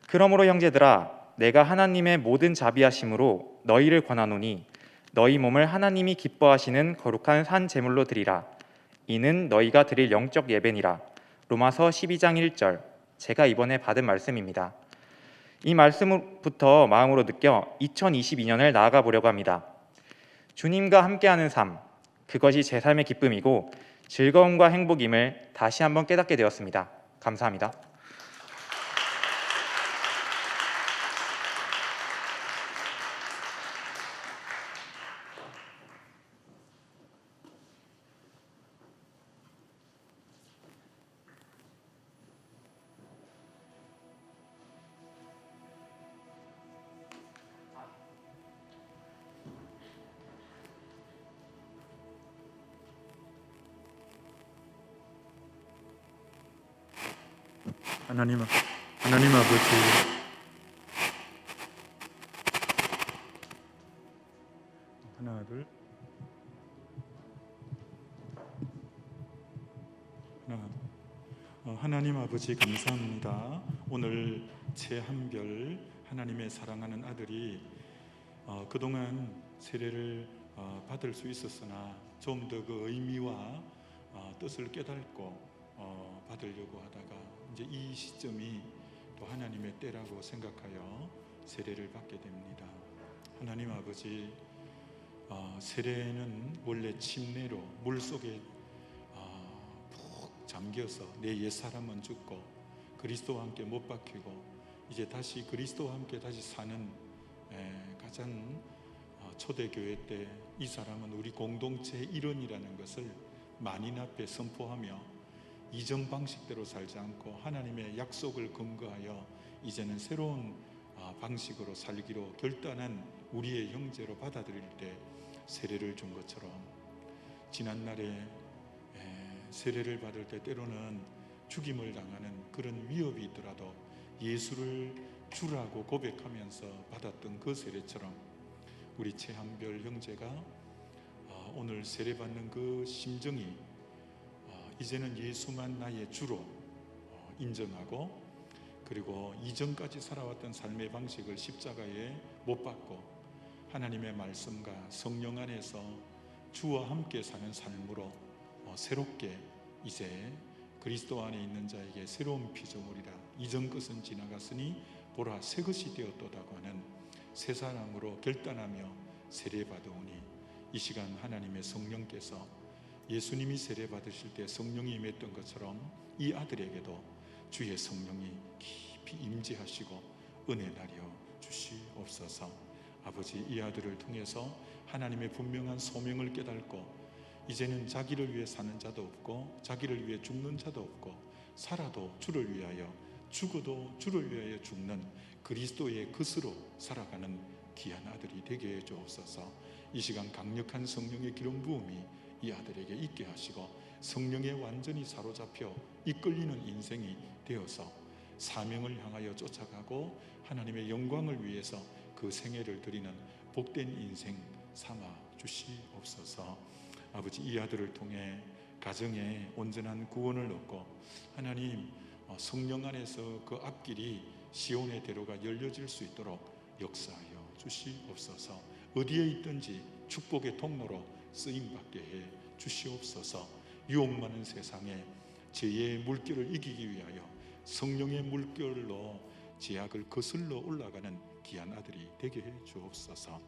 그러므로 형제들아, 내가 하나님의 모든 자비하심으로 너희를 권하노니 너희 몸을 하나님이 기뻐하시는 거룩한 산 제물로 드리라. 이는 너희가 드릴 영적 예배니라. 로마서 12장 1절, 제가 이번에 받은 말씀입니다. 이 말씀부터 마음으로 느껴 2022년을 나아가 보려고 합니다. 주님과 함께하는 삶, 그것이 제 삶의 기쁨이고 즐거움과 행복임을 다시 한번 깨닫게 되었습니다. 감사합니다. 하나님 아버지, 하나 둘 하나 하나님 아버지 감사합니다. 오늘 최한별 하나님의 사랑하는 아들이 그동안 세례를 받을 수 있었으나 좀 더 그 의미와 뜻을 깨닫고 받으려고 하다가 이제 이 시점이 또 하나님의 때라고 생각하여 세례를 받게 됩니다. 하나님 아버지, 세례는 원래 침례로 물속에 푹 잠겨서 내 옛사람은 죽고 그리스도와 함께 못 박히고 이제 다시 그리스도와 함께 다시 사는 가장 초대교회 때 이 사람은 우리 공동체의 일원이라는 것을 만인 앞에 선포하며 이전 방식대로 살지 않고 하나님의 약속을 근거하여 이제는 새로운 방식으로 살기로 결단한 우리의 형제로 받아들일 때 세례를 준 것처럼 지난날에 세례를 받을 때 때로는 죽임을 당하는 그런 위협이 있더라도 예수를 주라고 고백하면서 받았던 그 세례처럼 우리 최한별 형제가 오늘 세례받는 그 심정이 이제는 예수만 나의 주로 인정하고 그리고 이전까지 살아왔던 삶의 방식을 십자가에 못 박고 하나님의 말씀과 성령 안에서 주와 함께 사는 삶으로 새롭게 이제 그리스도 안에 있는 자에게 새로운 피조물이라 이전 것은 지나갔으니 보라 새 것이 되었도다고 하는 새 사람으로 결단하며 세례받으오니 이 시간 하나님의 성령께서 예수님이 세례 받으실 때 성령이 임했던 것처럼 이 아들에게도 주의 성령이 깊이 임재하시고 은혜 나려 주시옵소서. 아버지, 이 아들을 통해서 하나님의 분명한 소명을 깨닫고 이제는 자기를 위해 사는 자도 없고 자기를 위해 죽는 자도 없고 살아도 주를 위하여 죽어도 주를 위하여 죽는 그리스도의 것으로 살아가는 귀한 아들이 되게 해 주옵소서. 이 시간 강력한 성령의 기름 부음이 이 아들에게 있게 하시고 성령에 완전히 사로잡혀 이끌리는 인생이 되어서 사명을 향하여 쫓아가고 하나님의 영광을 위해서 그 생애를 드리는 복된 인생 삼아 주시옵소서. 아버지, 이 아들을 통해 가정에 온전한 구원을 얻고 하나님 성령 안에서 그 앞길이 시온의 대로가 열려질 수 있도록 역사하여 주시옵소서. 어디에 있든지 축복의 통로로 쓰임받게 해 주시옵소서. 유혹 많은 세상에 죄의 물결을 이기기 위하여 성령의 물결로 제약을 거슬러 올라가는 귀한 아들이 되게 해 주옵소서.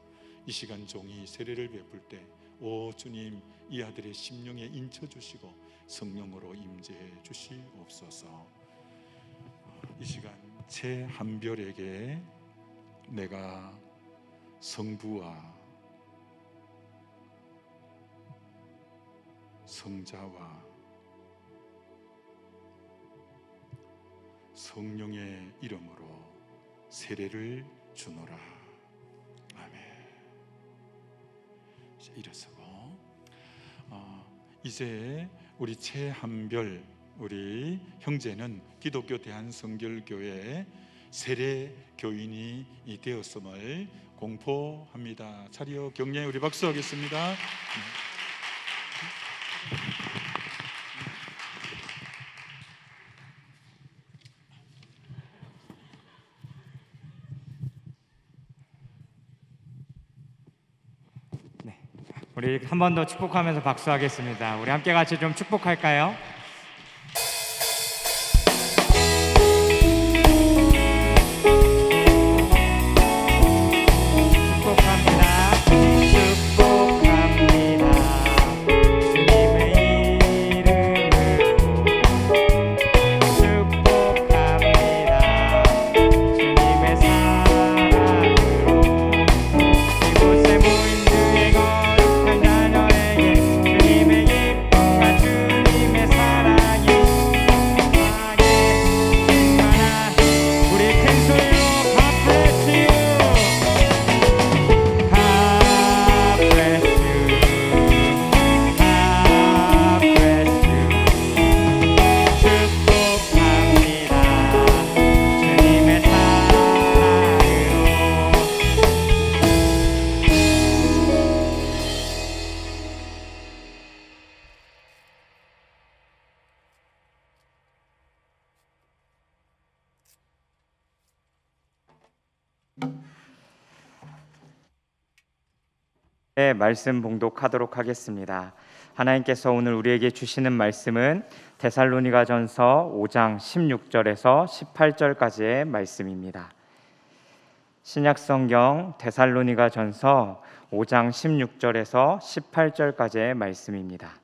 이 시간 종이 세례를 베풀 때 오 주님, 이 아들의 심령에 인쳐 주시고 성령으로 임재해 주시옵소서. 이 시간 최한별에게 내가 성부와 성자와 성령의 이름으로 세례를 주노라. 아멘. 이제 일어서고 이제 우리 최한별 우리 형제는 기독교 대한성결교회 세례 교인이 되었음을 공포합니다. 차리어 격려에 우리 박수하겠습니다. 우리 한 번 더 축복하면서 박수하겠습니다. 우리 함께 같이 좀 축복할까요? 축복합니다. 축복합니다. 주님의 이름으로 축복합니다. 주님의 사랑으로 이곳에 모인 주의 거룩한 자녀에게 주님의 기쁨과 주님의 사랑이 함께 충만한 우리 큰 소리로 God bless you. God bless you. God bless you. 축복합니다. 주님의 사랑으로. 네, 말씀 봉독하도록 하겠습니다. 하나님께서 오늘 우리에게 주시는 말씀은 데살로니가전서 5장 16절에서 18절까지의 말씀입니다. 신약성경 데살로니가전서 5장 16절에서 18절까지의 말씀입니다.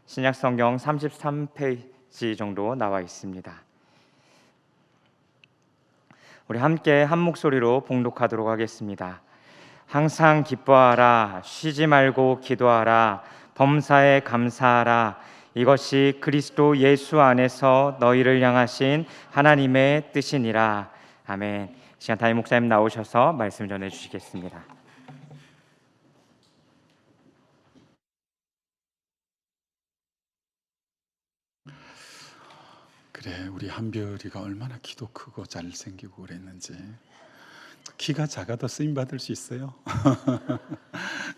신약성경 33페이지 정도 나와 있습니다. 우리 함께 한 목소리로 봉독하도록 하겠습니다. 항상 기뻐하라, 쉬지 말고 기도하라, 범사에 감사하라. 이것이 그리스도 예수 안에서 너희를 향하신 하나님의 뜻이니라. 아멘. 시간 담임 목사님 나오셔서 말씀 전해 주시겠습니다. 그래, 우리 한별이가 얼마나 키도 크고 잘생기고 그랬는지. 키가 작아도 쓰임 받을 수 있어요.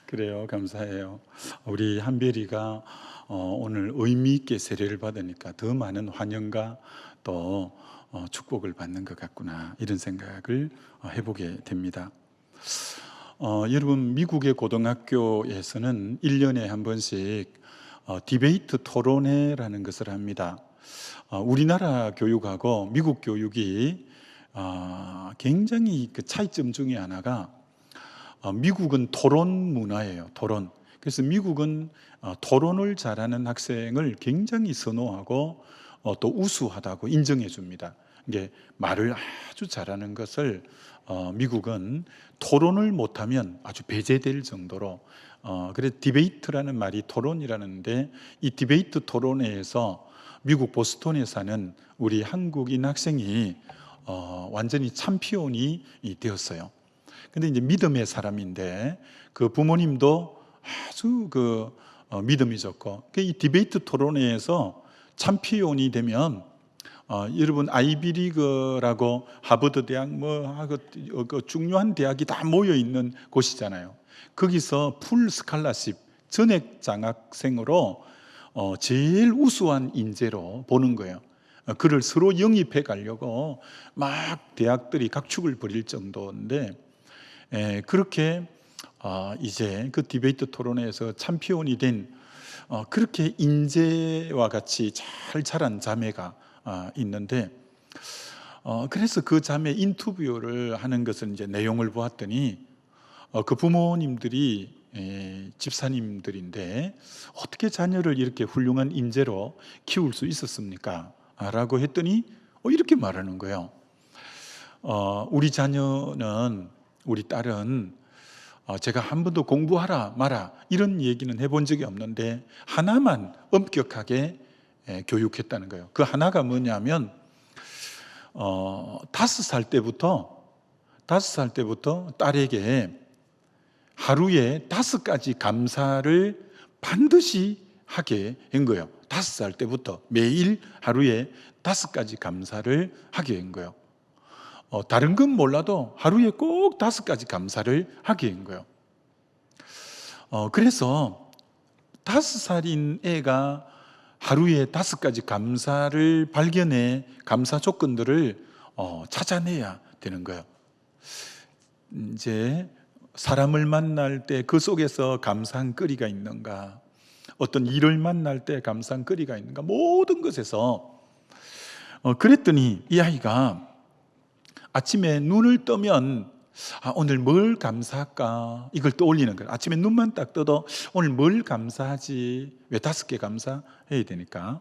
그래요, 감사해요. 우리 한별이가 오늘 의미 있게 세례를 받으니까 더 많은 환영과 또 축복을 받는 것 같구나, 이런 생각을 해보게 됩니다. 여러분, 미국의 고등학교에서는 1년에 한 번씩 디베이트 토론회라는 것을 합니다. 우리나라 교육하고 미국 교육이 굉장히 그 차이점 중에 하나가 미국은 토론 문화예요. 토론. 그래서 미국은 토론을 잘하는 학생을 굉장히 선호하고 또 우수하다고 인정해 줍니다. 이게 말을 아주 잘하는 것을 미국은 토론을 못하면 아주 배제될 정도로 그래서 디베이트라는 말이 토론이라는데, 이 디베이트 토론회에서 미국 보스턴에 사는 우리 한국인 학생이 완전히 챔피언이 되었어요. 근데 이제 믿음의 사람인데 그 부모님도 아주 그 믿음이 좋고, 이 디베이트 토론회에서 챔피언이 되면 여러분 아이비리그라고 하버드 대학 그 중요한 대학이 다 모여 있는 곳이잖아요. 거기서 풀 스칼라십 전액 장학생으로 제일 우수한 인재로 보는 거예요. 그를 서로 영입해 가려고 막 대학들이 각축을 벌일 정도인데, 그렇게 이제 그 디베이트 토론회에서 챔피언이 된 그렇게 인재와 같이 잘 자란 자매가 있는데, 그래서 그 자매 인터뷰를 하는 것을 이제 내용을 보았더니 그 부모님들이 집사님들인데 어떻게 자녀를 이렇게 훌륭한 인재로 키울 수 있었습니까? 라고 했더니 이렇게 말하는 거예요. 우리 자녀는, 우리 딸은 제가 한 번도 공부하라 마라 이런 얘기는 해본 적이 없는데 하나만 엄격하게 교육했다는 거예요. 그 하나가 뭐냐면 5살 때부터 딸에게 하루에 5가지 감사를 반드시 하게 한 거예요. 5살 때부터 매일 하루에 5가지 감사를 하게 한 거예요. 다른 건 몰라도 하루에 꼭 5가지 감사를 하게 한 거예요. 그래서 5살인 애가 하루에 5가지 감사를 발견해 감사 조건들을 찾아내야 되는 거예요. 이제 사람을 만날 때 그 속에서 감사한거리가 있는가, 어떤 일을 만날 때 감사한거리가 있는가, 모든 것에서 그랬더니 이 아이가 아침에 눈을 뜨면 오늘 뭘 감사할까 이걸 떠올리는 거예요. 아침에 눈만 딱 떠도 오늘 뭘 감사하지, 왜 5개 감사해야 되니까.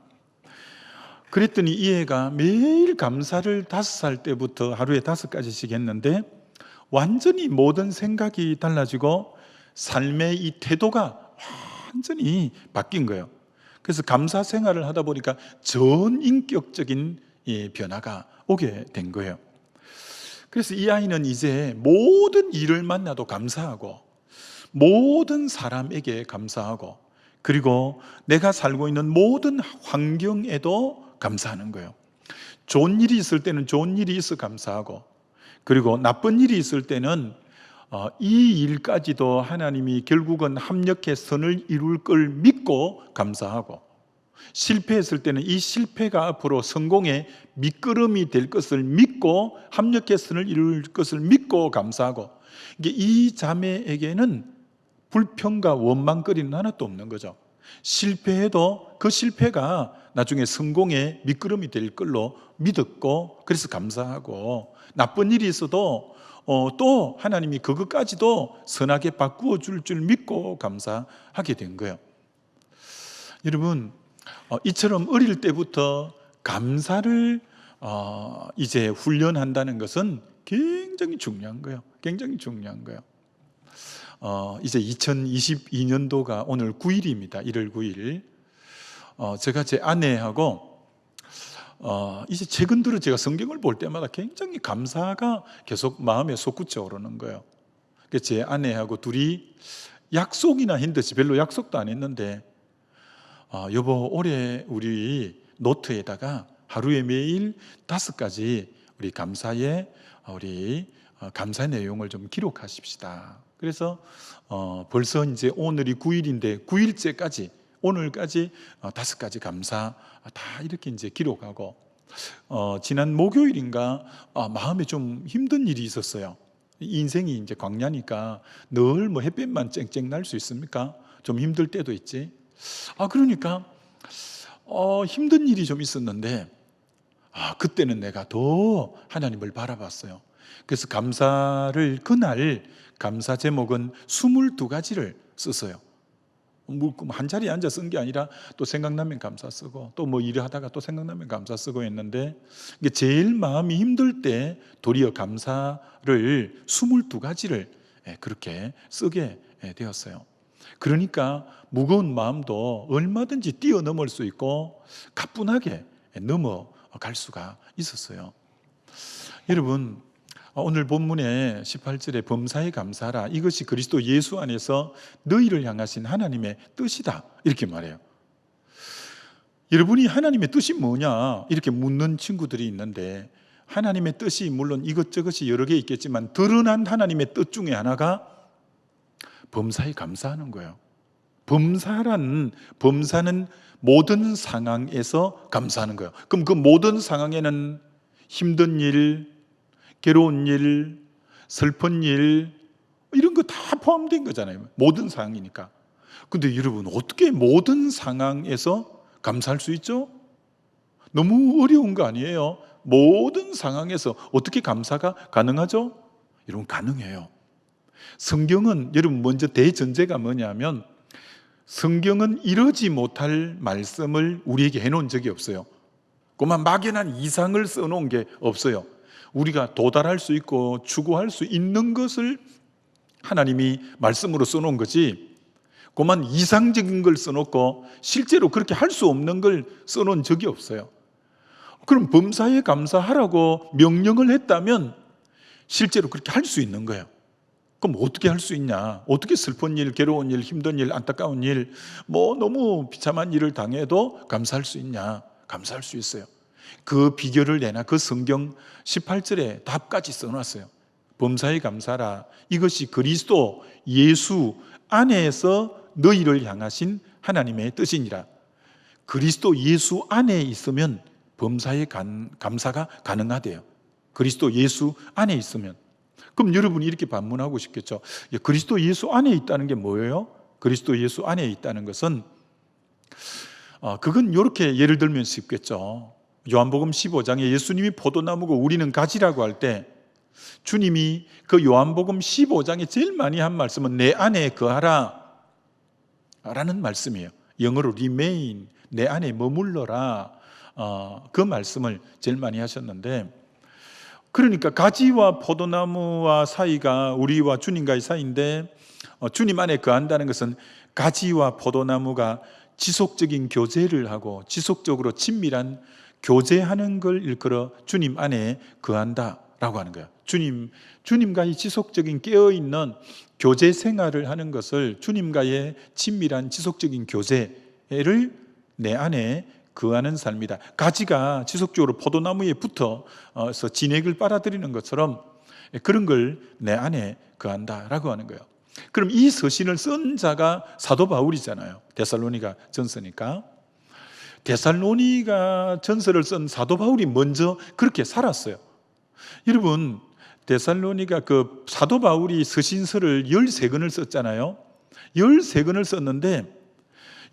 그랬더니 이 애가 매일 감사를 5살 때부터 하루에 5가지씩 했는데 완전히 모든 생각이 달라지고 삶의 이 태도가 완전히 바뀐 거예요. 그래서 감사 생활을 하다 보니까 전인격적인 변화가 오게 된 거예요. 그래서 이 아이는 이제 모든 일을 만나도 감사하고 모든 사람에게 감사하고 그리고 내가 살고 있는 모든 환경에도 감사하는 거예요. 좋은 일이 있을 때는 좋은 일이 있어 감사하고 그리고 나쁜 일이 있을 때는 이 일까지도 하나님이 결국은 합력해 선을 이룰 걸 믿고 감사하고 실패했을 때는 이 실패가 앞으로 성공의 밑거름이 될 것을 믿고 합력해 선을 이룰 것을 믿고 감사하고 이 자매에게는 불평과 원망거리는 하나도 없는 거죠. 실패해도 그 실패가 나중에 성공의 밑거름이 될 걸로 믿었고 그래서 감사하고 나쁜 일이 있어도 또 하나님이 그것까지도 선하게 바꾸어 줄 줄 믿고 감사하게 된 거예요. 여러분 이처럼 어릴 때부터 감사를 이제 훈련한다는 것은 굉장히 중요한 거예요. 굉장히 중요한 거예요. 이제 2022년도가 오늘 9일입니다. 1월 9일. 제가 제 아내하고 이제 최근 들어 제가 성경을 볼 때마다 굉장히 감사가 계속 마음에 솟구쳐 오르는 거예요. 제 아내하고 둘이 약속이나 한 듯이 별로 약속도 안 했는데 여보 올해 우리 노트에다가 하루에 매일 5가지 우리 감사의 감사의 내용을 좀 기록하십시다. 그래서 벌써 이제 오늘이 9일인데 9일째까지 오늘까지 5가지 감사 다 이렇게 이제 기록하고 지난 목요일인가 마음에 좀 힘든 일이 있었어요. 인생이 이제 광야니까 늘 뭐 햇빛만 쨍쨍 날 수 있습니까? 좀 힘들 때도 있지. 그러니까 힘든 일이 좀 있었는데 그때는 내가 더 하나님을 바라봤어요. 그래서 감사를 그날 감사 제목은 22가지를 썼어요. 한 자리에 앉아 쓴 게 아니라 또 생각나면 감사 쓰고 또 뭐 일을 하다가 또 생각나면 감사 쓰고 했는데 제일 마음이 힘들 때 도리어 감사를 22가지를 그렇게 쓰게 되었어요. 그러니까 무거운 마음도 얼마든지 뛰어넘을 수 있고 가뿐하게 넘어갈 수가 있었어요. 여러분 오늘 본문의 18절에 범사에 감사하라 이것이 그리스도 예수 안에서 너희를 향하신 하나님의 뜻이다 이렇게 말해요. 여러분이 하나님의 뜻이 뭐냐 이렇게 묻는 친구들이 있는데 하나님의 뜻이 물론 이것저것이 여러 개 있겠지만 드러난 하나님의 뜻 중에 하나가 범사에 감사하는 거예요. 범사는 모든 상황에서 감사하는 거예요. 그럼 그 모든 상황에는 힘든 일, 괴로운 일, 슬픈 일 이런 거 다 포함된 거잖아요. 모든 상황이니까. 근데 여러분 어떻게 모든 상황에서 감사할 수 있죠? 너무 어려운 거 아니에요? 모든 상황에서 어떻게 감사가 가능하죠? 여러분, 가능해요. 성경은 여러분 먼저 대전제가 뭐냐면 성경은 이러지 못할 말씀을 우리에게 해놓은 적이 없어요. 그만 막연한 이상을 써놓은 게 없어요. 우리가 도달할 수 있고 추구할 수 있는 것을 하나님이 말씀으로 써놓은 거지, 그만 이상적인 걸 써놓고 실제로 그렇게 할 수 없는 걸 써놓은 적이 없어요. 그럼 범사에 감사하라고 명령을 했다면 실제로 그렇게 할 수 있는 거예요. 그럼 어떻게 할 수 있냐? 어떻게 슬픈 일, 괴로운 일, 힘든 일, 안타까운 일, 너무 비참한 일을 당해도 감사할 수 있냐? 감사할 수 있어요. 그 비결을 내나 그 성경 18절에 답까지 써놨어요. 범사에 감사라. 이것이 그리스도 예수 안에서 너희를 향하신 하나님의 뜻이니라. 그리스도 예수 안에 있으면 범사에 감사가 가능하대요. 그리스도 예수 안에 있으면. 그럼 여러분이 이렇게 반문하고 싶겠죠. 그리스도 예수 안에 있다는 게 뭐예요? 그리스도 예수 안에 있다는 것은 그건 이렇게 예를 들면 쉽겠죠. 요한복음 15장에 예수님이 포도나무고 우리는 가지라고 할 때 주님이 그 요한복음 15장에 제일 많이 한 말씀은 내 안에 거하라 라는 말씀이에요. 영어로 remain, 내 안에 머물러라. 그 말씀을 제일 많이 하셨는데, 그러니까 가지와 포도나무와 사이가 우리와 주님과의 사이인데 주님 안에 거한다는 것은 가지와 포도나무가 지속적인 교제를 하고 지속적으로 친밀한 교제하는 걸 일컬어 주님 안에 거한다라고 하는 거예요. 주님과의 지속적인 깨어있는 교제 생활을 하는 것을, 주님과의 친밀한 지속적인 교제를 내 안에 거하는 삶이다. 가지가 지속적으로 포도나무에 붙어서 진액을 빨아들이는 것처럼 그런 걸 내 안에 거한다라고 하는 거예요. 그럼 이 서신을 쓴 자가 사도 바울이잖아요. 데살로니가 전서니까. 데살로니가 전서를 쓴 사도 바울이 먼저 그렇게 살았어요. 여러분, 데살로니가 그 사도 바울이 서신서를 13권을 썼잖아요. 13권을 썼는데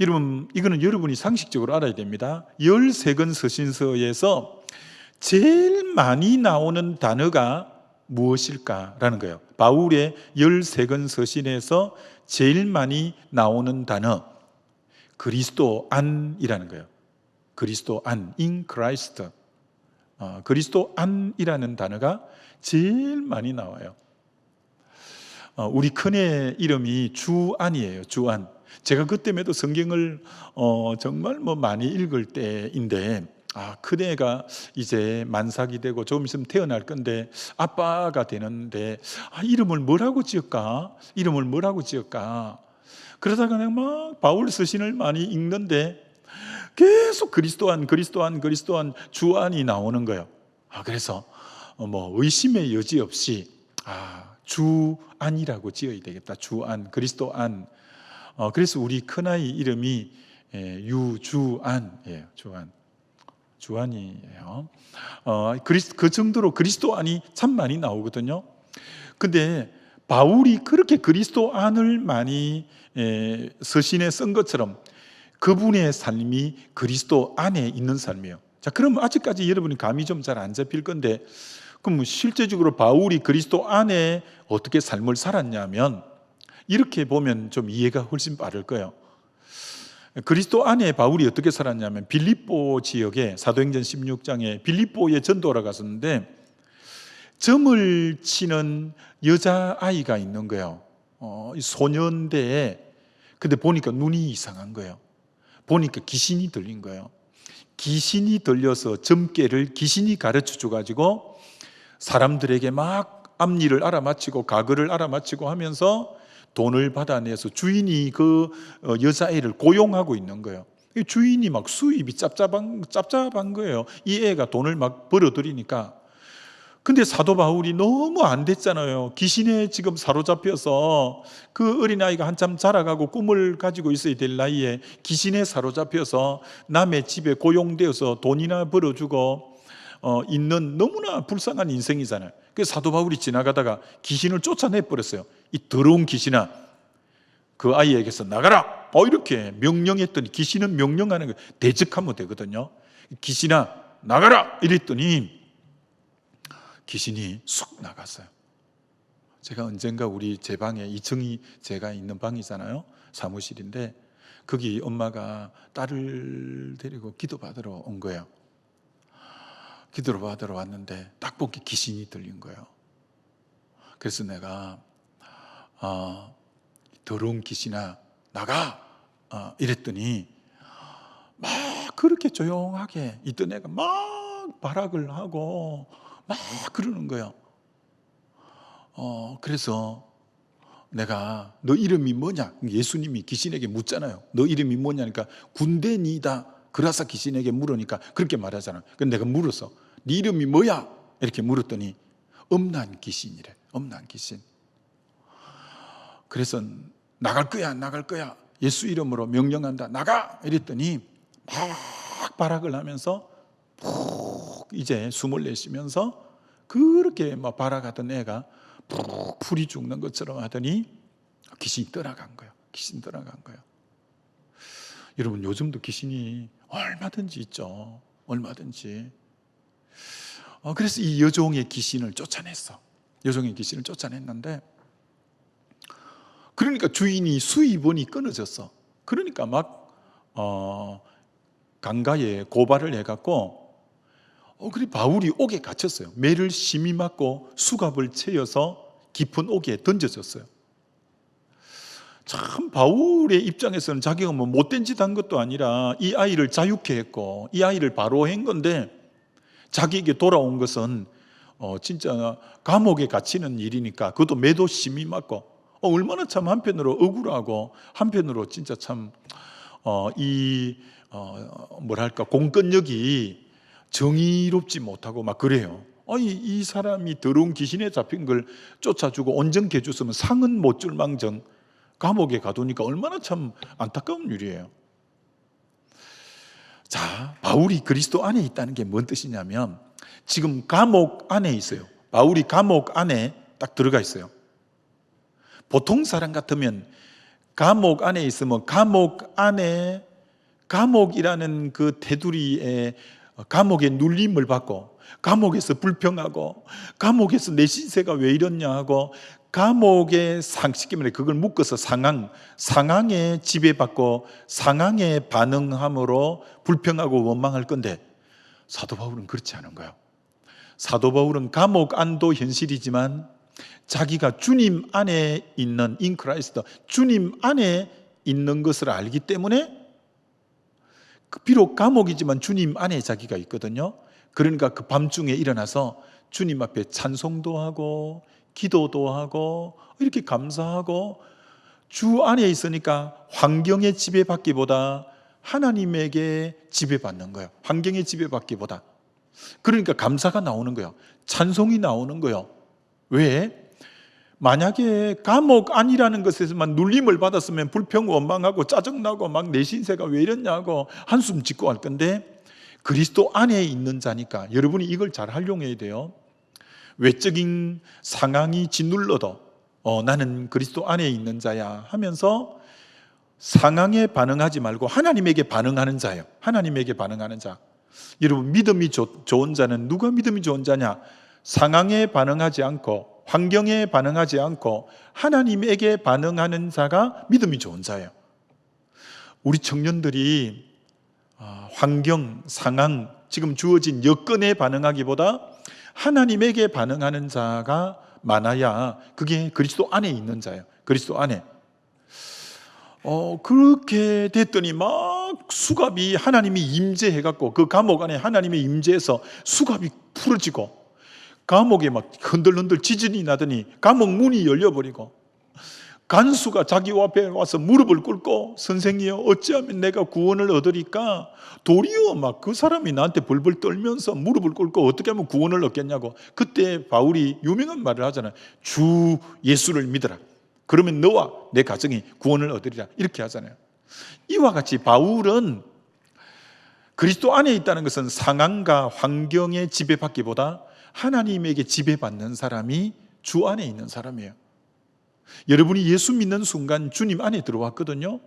여러분, 이거는 여러분이 상식적으로 알아야 됩니다. 13권 서신서에서 제일 많이 나오는 단어가 무엇일까라는 거예요. 바울의 13권 서신에서 제일 많이 나오는 단어, 그리스도 안이라는 거예요. 그리스도 안, in Christ. 그리스도 안이라는 단어가 제일 많이 나와요. 우리 큰애 이름이 주안이에요. 주안. 제가 그때에도 성경을 정말 많이 읽을 때인데, 큰애가 이제 만삭이 되고 좀 있으면 태어날 건데 아빠가 되는데 이름을 뭐라고 지을까? 이름을 뭐라고 지을까? 그러다가 그냥 막 바울 서신을 많이 읽는데 계속 그리스도안, 그리스도안, 그리스도안, 주안이 나오는 거예요. 그래서 의심의 여지 없이 주안이라고 지어야 되겠다. 주안, 그리스도안. 그래서 우리 큰아이 이름이 유주안이에요. 주안이에요. 그 정도로 그리스도안이 참 많이 나오거든요. 근데 바울이 그렇게 그리스도안을 많이 서신에 쓴 것처럼 그분의 삶이 그리스도 안에 있는 삶이에요. 자, 그럼 아직까지 여러분이 감이 좀 잘 안 잡힐 건데, 그럼 실제적으로 바울이 그리스도 안에 어떻게 삶을 살았냐면 이렇게 보면 좀 이해가 훨씬 빠를 거예요. 그리스도 안에 바울이 어떻게 살았냐면 빌립보 지역에, 사도행전 16장에 빌립보에 전도하러 갔었는데 점을 치는 여자아이가 있는 거예요. 소년대에. 근데 보니까 눈이 이상한 거예요. 보니까 귀신이 들린 거예요. 귀신이 들려서 점괘를 귀신이 가르쳐 줘가지고 사람들에게 막 앞니를 알아맞히고 가글을 알아맞히고 하면서 돈을 받아내서 주인이 그 여자애를 고용하고 있는 거예요. 주인이 막 수입이 짭짭한 거예요. 이 애가 돈을 막 벌어들이니까. 근데 사도 바울이 너무 안 됐잖아요. 귀신에 지금 사로잡혀서 그 어린아이가 한참 자라가고 꿈을 가지고 있어야 될 나이에 귀신에 사로잡혀서 남의 집에 고용되어서 돈이나 벌어주고 있는 너무나 불쌍한 인생이잖아요. 그래서 사도 바울이 지나가다가 귀신을 쫓아내버렸어요. 이 더러운 귀신아, 그 아이에게서 나가라! 이렇게 명령했더니, 귀신은 명령하는 거 대적하면 되거든요. 귀신아 나가라! 이랬더니 귀신이 쑥 나갔어요. 제가 언젠가 우리 제 방에 2층이 제가 있는 방이잖아요. 사무실인데 거기 엄마가 딸을 데리고 기도받으러 온 거예요. 기도를 받으러 왔는데 딱 보기 귀신이 들린 거예요. 그래서 내가 더러운 귀신아 나가 이랬더니 막 그렇게 조용하게 있던 애가 막 발악을 하고 막 그러는 거예요. 그래서 내가 너 이름이 뭐냐? 예수님이 귀신에게 묻잖아요. 너 이름이 뭐냐니까 군대니다. 그라사 귀신에게 물으니까 그렇게 말하잖아요. 그래서 내가 물었어. 네 이름이 뭐야? 이렇게 물었더니 엄난 귀신이래. 엄난 귀신. 그래서 나갈 거야. 예수 이름으로 명령한다. 나가! 이랬더니 막 발악을 하면서 푹 이제 숨을 내쉬면서 그렇게 막 발악하던 애가 푹 풀이 죽는 것처럼 하더니 귀신이 떠나간 거예요. 귀신 떠나간 거예요. 여러분 요즘도 귀신이 얼마든지 있죠. 얼마든지. 그래서 이 여종의 귀신을 쫓아냈어. 여종의 귀신을 쫓아냈는데 그러니까 주인이 수입원이 끊어졌어. 그러니까 막 강가에 고발을 해갖고 그리 바울이 옥에 갇혔어요. 매를 심히 맞고 수갑을 채여서 깊은 옥에 던져졌어요. 참 바울의 입장에서는 자기가 뭐 못된 짓 한 것도 아니라 이 아이를 자유케 했고 이 아이를 바로 한 건데 자기에게 돌아온 것은 진짜 감옥에 갇히는 일이니까 그것도 매도 심히 맞고 얼마나 참 한편으로 억울하고 한편으로 진짜 참 뭐랄까 공권력이 정의롭지 못하고 막 그래요. 이 사람이 더러운 귀신에 잡힌 걸 쫓아주고 온전케 해줬으면 상은 못 줄 망정 감옥에 가두니까 얼마나 참 안타까운 일이에요. 자, 바울이 그리스도 안에 있다는 게 뭔 뜻이냐면 지금 감옥 안에 있어요. 바울이 감옥 안에 딱 들어가 있어요. 보통 사람 같으면 감옥 안에 있으면 감옥 안에 감옥이라는 그 테두리에 감옥의 눌림을 받고 감옥에서 불평하고 감옥에서 내 신세가 왜 이렇냐 하고 감옥의 쉽게 말해 그걸 묶어서 상황에 지배받고 상황에 반응함으로 불평하고 원망할 건데 사도 바울은 그렇지 않은 거예요. 사도 바울은 감옥 안도 현실이지만 자기가 주님 안에 있는 in Christ, 주님 안에 있는 것을 알기 때문에 비록 감옥이지만 주님 안에 자기가 있거든요. 그러니까 그 밤중에 일어나서 주님 앞에 찬송도 하고 기도도 하고 이렇게 감사하고 주 안에 있으니까 환경에 지배받기보다 하나님에게 지배받는 거예요. 환경에 지배받기보다. 그러니까 감사가 나오는 거예요. 찬송이 나오는 거예요. 왜? 만약에 감옥 안이라는 것에서만 눌림을 받았으면 불평 원망하고 짜증나고 막 내 신세가 왜 이랬냐고 한숨 짓고 할 건데 그리스도 안에 있는 자니까 여러분이 이걸 잘 활용해야 돼요. 외적인 상황이 짓눌러도 나는 그리스도 안에 있는 자야 하면서 상황에 반응하지 말고 하나님에게 반응하는 자예요. 하나님에게 반응하는 자. 여러분 믿음이 좋은 자는 누가 믿음이 좋은 자냐? 상황에 반응하지 않고 환경에 반응하지 않고 하나님에게 반응하는 자가 믿음이 좋은 자예요. 우리 청년들이 환경, 상황, 지금 주어진 여건에 반응하기보다 하나님에게 반응하는 자가 많아야 그게 그리스도 안에 있는 자예요. 그리스도 안에. 그렇게 됐더니 막 수갑이 하나님이 임재해갖고 그 감옥 안에 하나님의 임재에서 수갑이 풀어지고 감옥에 막 흔들흔들 지진이 나더니 감옥 문이 열려버리고 간수가 자기 앞에 와서 무릎을 꿇고 선생이여 어찌하면 내가 구원을 얻으리까 도리어 막 그 사람이 나한테 벌벌 떨면서 무릎을 꿇고 어떻게 하면 구원을 얻겠냐고 그때 바울이 유명한 말을 하잖아요. 주 예수를 믿어라. 그러면 너와 내 가정이 구원을 얻으리라. 이렇게 하잖아요. 이와 같이 바울은 그리스도 안에 있다는 것은 상황과 환경에 지배받기보다 하나님에게 지배받는 사람이 주 안에 있는 사람이에요. 여러분이 예수 믿는 순간 주님 안에 들어왔거든요.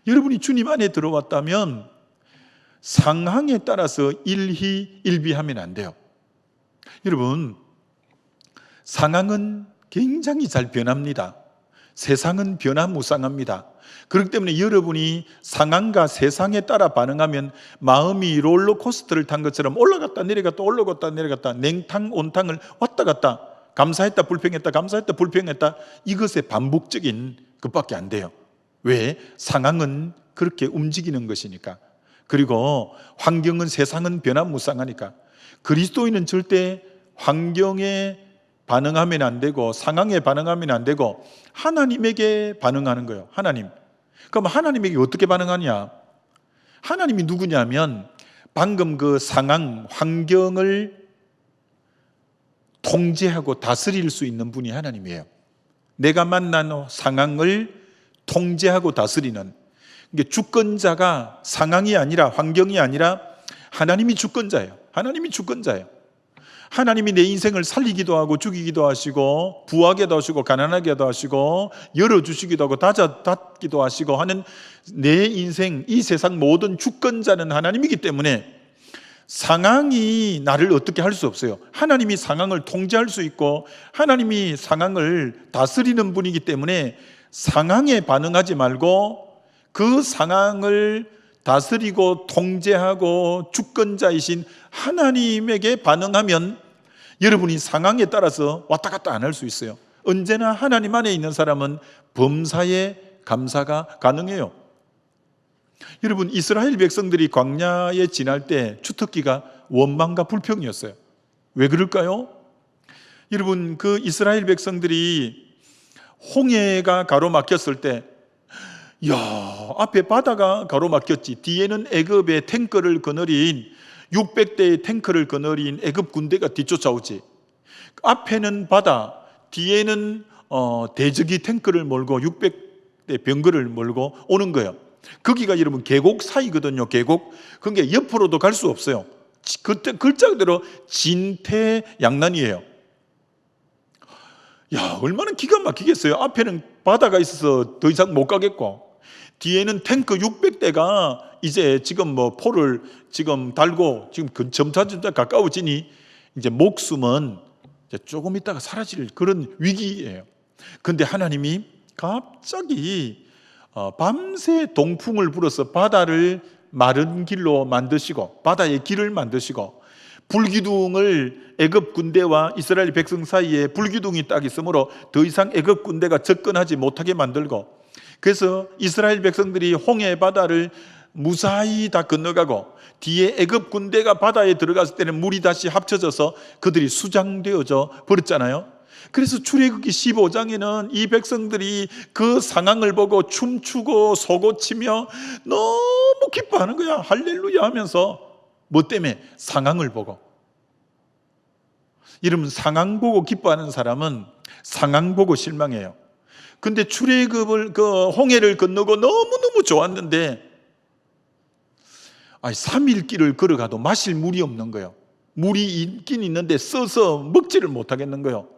여러분이 주님 안에 들어왔다면 상황에 따라서 일희일비하면 안 돼요. 여러분, 상황은 굉장히 잘 변합니다. 세상은 변화무쌍합니다. 그렇기 때문에 여러분이 상황과 세상에 따라 반응하면 마음이 롤러코스터를 탄 것처럼 올라갔다 내려갔다 올라갔다 내려갔다 냉탕 온탕을 왔다 갔다 감사했다 불평했다 감사했다 불평했다 이것의 반복적인 것밖에 안 돼요. 왜? 상황은 그렇게 움직이는 것이니까. 그리고 환경은 세상은 변화무쌍하니까. 그리스도인은 절대 환경에 반응하면 안 되고 상황에 반응하면 안 되고 하나님에게 반응하는 거예요. 하나님. 그럼 하나님에게 어떻게 반응하냐? 하나님이 누구냐면 방금 그 상황, 환경을 통제하고 다스릴 수 있는 분이 하나님이에요. 내가 만난 상황을 통제하고 다스리는, 이게 주권자가 상황이 아니라 환경이 아니라 하나님이 주권자예요. 하나님이 주권자예요. 하나님이 내 인생을 살리기도 하고 죽이기도 하시고 부하게도 하시고 가난하게도 하시고 열어주시기도 하고 닫기도 하시고 하는 내 인생, 이 세상 모든 주권자는 하나님이기 때문에 상황이 나를 어떻게 할 수 없어요. 하나님이 상황을 통제할 수 있고 하나님이 상황을 다스리는 분이기 때문에 상황에 반응하지 말고 그 상황을 다스리고 통제하고 주권자이신 하나님에게 반응하면 여러분이 상황에 따라서 왔다 갔다 안 할 수 있어요. 언제나 하나님 안에 있는 사람은 범사에 감사가 가능해요. 여러분, 이스라엘 백성들이 광야에 지날 때 주특기가 원망과 불평이었어요. 왜 그럴까요? 여러분, 그 이스라엘 백성들이 홍해가 가로막혔을 때 앞에 바다가 가로막혔지. 뒤에는 애굽의 탱크를 거느린 600대의 탱크를 거느린 애굽 군대가 뒤쫓아오지. 앞에는 바다, 뒤에는 대적이 탱크를 몰고 600대 병거를 몰고 오는 거예요. 거기가 여러분 계곡 사이거든요. 계곡. 그게 옆으로도 갈 수 없어요. 그때 글자 그대로 진퇴양난이에요. 얼마나 기가 막히겠어요. 앞에는 바다가 있어서 더 이상 못 가겠고 뒤에는 탱크 600대가 이제 지금 포를 지금 달고 지금 점차 가까워지니 이제 목숨은 이제 조금 있다가 사라질 그런 위기예요. 근데 하나님이 갑자기 밤새 동풍을 불어서 바다를 마른 길로 만드시고 바다의 길을 만드시고 불기둥을 애굽 군대와 이스라엘 백성 사이에 불기둥이 딱 있으므로 더 이상 애굽 군대가 접근하지 못하게 만들고 그래서 이스라엘 백성들이 홍해 바다를 무사히 다 건너가고 뒤에 애굽 군대가 바다에 들어갔을 때는 물이 다시 합쳐져서 그들이 수장되어져 버렸잖아요. 그래서 출애굽기 15장에는 이 백성들이 그 상황을 보고 춤추고 소고치며 너무 기뻐하는 거야. 할렐루야 하면서. 뭐 때문에? 상황을 보고. 여러분, 상황 보고 기뻐하는 사람은 상황 보고 실망해요. 근데 출애굽을 그 홍해를 건너고 너무너무 좋았는데 3일 길을 걸어가도 마실 물이 없는 거예요. 물이 있긴 있는데 써서 먹지를 못하겠는 거예요.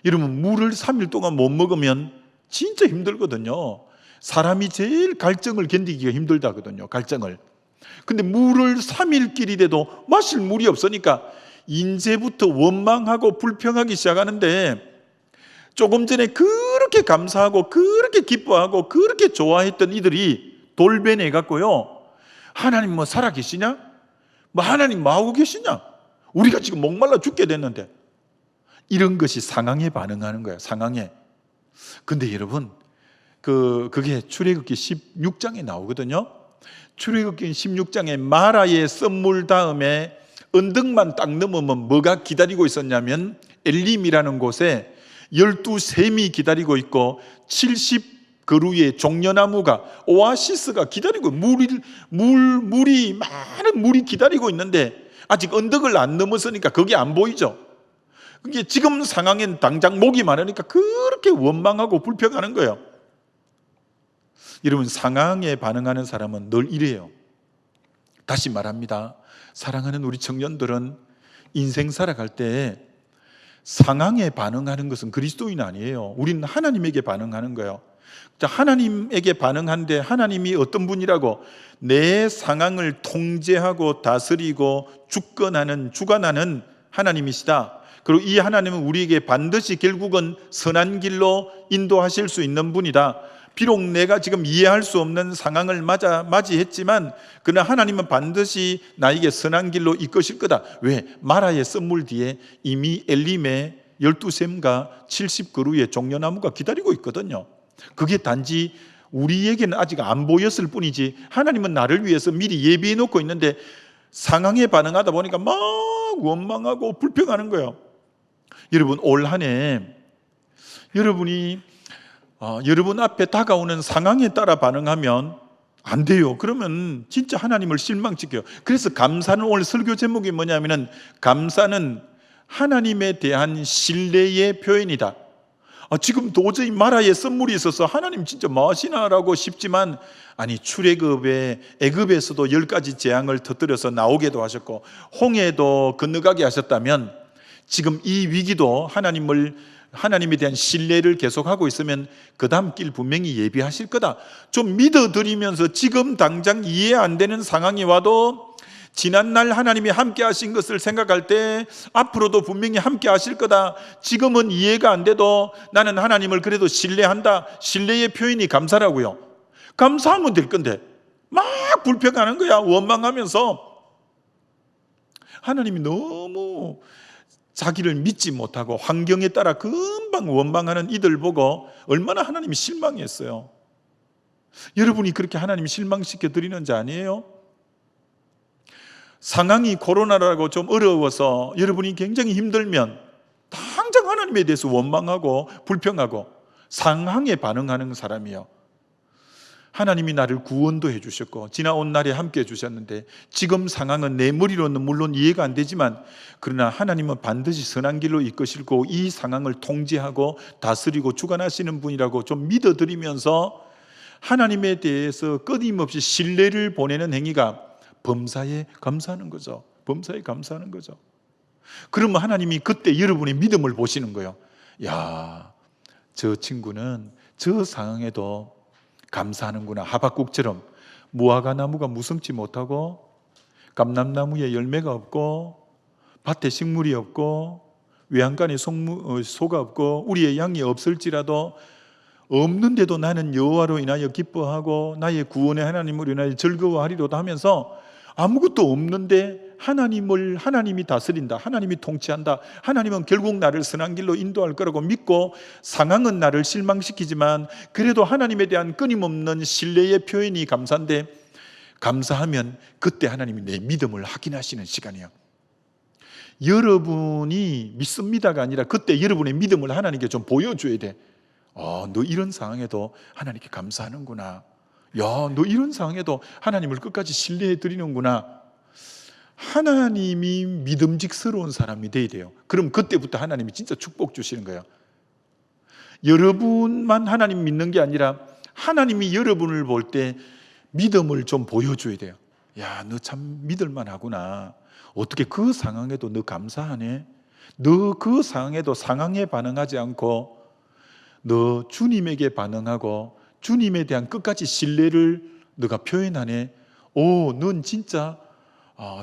여러분, 물을 3일 동안 못 먹으면 진짜 힘들거든요. 사람이 제일 갈증을 견디기가 힘들다거든요. 갈증을. 근데 물을 3일 길이 돼도 마실 물이 없으니까 이제부터 원망하고 불평하기 시작하는데 조금 전에 그렇게 감사하고 그렇게 기뻐하고 그렇게 좋아했던 이들이 돌변해 갖고요, 하나님 뭐 살아계시냐? 하나님 뭐 하고 계시냐? 우리가 지금 목말라 죽게 됐는데. 이런 것이 상황에 반응하는 거예요. 상황에. 근데 여러분, 그게 출애굽기 16장에 나오거든요. 출애굽기 16장에 마라의 썸물 다음에 언덕만 딱 넘으면 뭐가 기다리고 있었냐면 엘림이라는 곳에 12샘이 기다리고 있고 70그루의 종려나무가, 오아시스가 기다리고 물이 많은 물이 기다리고 있는데 아직 언덕을 안 넘었으니까 그게 안 보이죠. 그게 지금 상황엔 당장 목이 마르니까 그렇게 원망하고 불평하는 거예요. 여러분, 상황에 반응하는 사람은 늘 이래요. 다시 말합니다. 사랑하는 우리 청년들은 인생 살아갈 때 상황에 반응하는 것은 그리스도인 아니에요. 우리는 하나님에게 반응하는 거예요. 하나님에게 반응하는데 하나님이 어떤 분이라고? 내 상황을 통제하고 다스리고 주관하는 하나님이시다. 그리고 이 하나님은 우리에게 반드시 결국은 선한 길로 인도하실 수 있는 분이다. 비록 내가 지금 이해할 수 없는 상황을 맞이했지만 그러나 하나님은 반드시 나에게 선한 길로 이끄실 거다. 왜? 마라의 썬물 뒤에 이미 엘림의 12샘과 70그루의 종려나무가 기다리고 있거든요. 그게 단지 우리에게는 아직 안 보였을 뿐이지 하나님은 나를 위해서 미리 예비해 놓고 있는데 상황에 반응하다 보니까 막 원망하고 불평하는 거예요. 여러분, 올 한 해 여러분이 여러분 앞에 다가오는 상황에 따라 반응하면 안 돼요. 그러면 진짜 하나님을 실망시켜요. 그래서 감사는, 오늘 설교 제목이 뭐냐면은 감사는 하나님에 대한 신뢰의 표현이다. 지금 도저히 마라에 썬물이 있어서 하나님 진짜 뭐 하시나라고 싶지만, 아니 출애굽에 애굽에서도 10가지 재앙을 터뜨려서 나오게도 하셨고 홍해도 건너가게 하셨다면 지금 이 위기도 하나님에 대한 신뢰를 계속하고 있으면 그 다음 길 분명히 예비하실 거다. 좀 믿어드리면서 지금 당장 이해 안 되는 상황이 와도 지난날 하나님이 함께 하신 것을 생각할 때 앞으로도 분명히 함께 하실 거다. 지금은 이해가 안 돼도 나는 하나님을 그래도 신뢰한다. 신뢰의 표현이 감사라고요. 감사하면 될 건데 막 불평하는 거야. 원망하면서. 하나님이 너무 자기를 믿지 못하고 환경에 따라 금방 원망하는 이들 보고 얼마나 하나님이 실망했어요. 여러분이 그렇게 하나님 실망시켜 드리는 자 아니에요? 상황이 코로나라고 좀 어려워서 여러분이 굉장히 힘들면 당장 하나님에 대해서 원망하고 불평하고 상황에 반응하는 사람이에요. 하나님이 나를 구원도 해주셨고 지나온 날에 함께 해주셨는데 지금 상황은 내 머리로는 물론 이해가 안 되지만 그러나 하나님은 반드시 선한 길로 이끄시고 이 상황을 통제하고 다스리고 주관하시는 분이라고 좀 믿어드리면서 하나님에 대해서 끊임없이 신뢰를 보내는 행위가 범사에 감사하는 거죠. 범사에 감사하는 거죠. 그러면 하나님이 그때 여러분의 믿음을 보시는 거예요. 야, 저 친구는 저 상황에도 감사하는구나. 하박국처럼 무화과 나무가 무성치 못하고 감람나무에 열매가 없고 밭에 식물이 없고 외양간에 소가 없고 우리의 양이 없을지라도 없는데도 나는 여호와로 인하여 기뻐하고 나의 구원의 하나님으로 인하여 즐거워하리로다 하면서 아무것도 없는데 하나님이 다스린다. 하나님이 통치한다. 하나님은 결국 나를 선한 길로 인도할 거라고 믿고 상황은 나를 실망시키지만 그래도 하나님에 대한 끊임없는 신뢰의 표현이 감사인데 감사하면 그때 하나님이 내 믿음을 확인하시는 시간이에요. 여러분이 믿습니다가 아니라 그때 여러분의 믿음을 하나님께 좀 보여줘야 돼. 너 이런 상황에도 하나님께 감사하는구나. 야, 너 이런 상황에도 하나님을 끝까지 신뢰해 드리는구나. 하나님이 믿음직스러운 사람이 돼야 돼요. 그럼 그때부터 하나님이 진짜 축복 주시는 거예요. 여러분만 하나님 믿는 게 아니라 하나님이 여러분을 볼 때 믿음을 좀 보여줘야 돼요. 야, 너 참 믿을만 하구나. 어떻게 그 상황에도 너 감사하네. 너 그 상황에도 상황에 반응하지 않고 너 주님에게 반응하고 주님에 대한 끝까지 신뢰를 너가 표현하네. 넌 진짜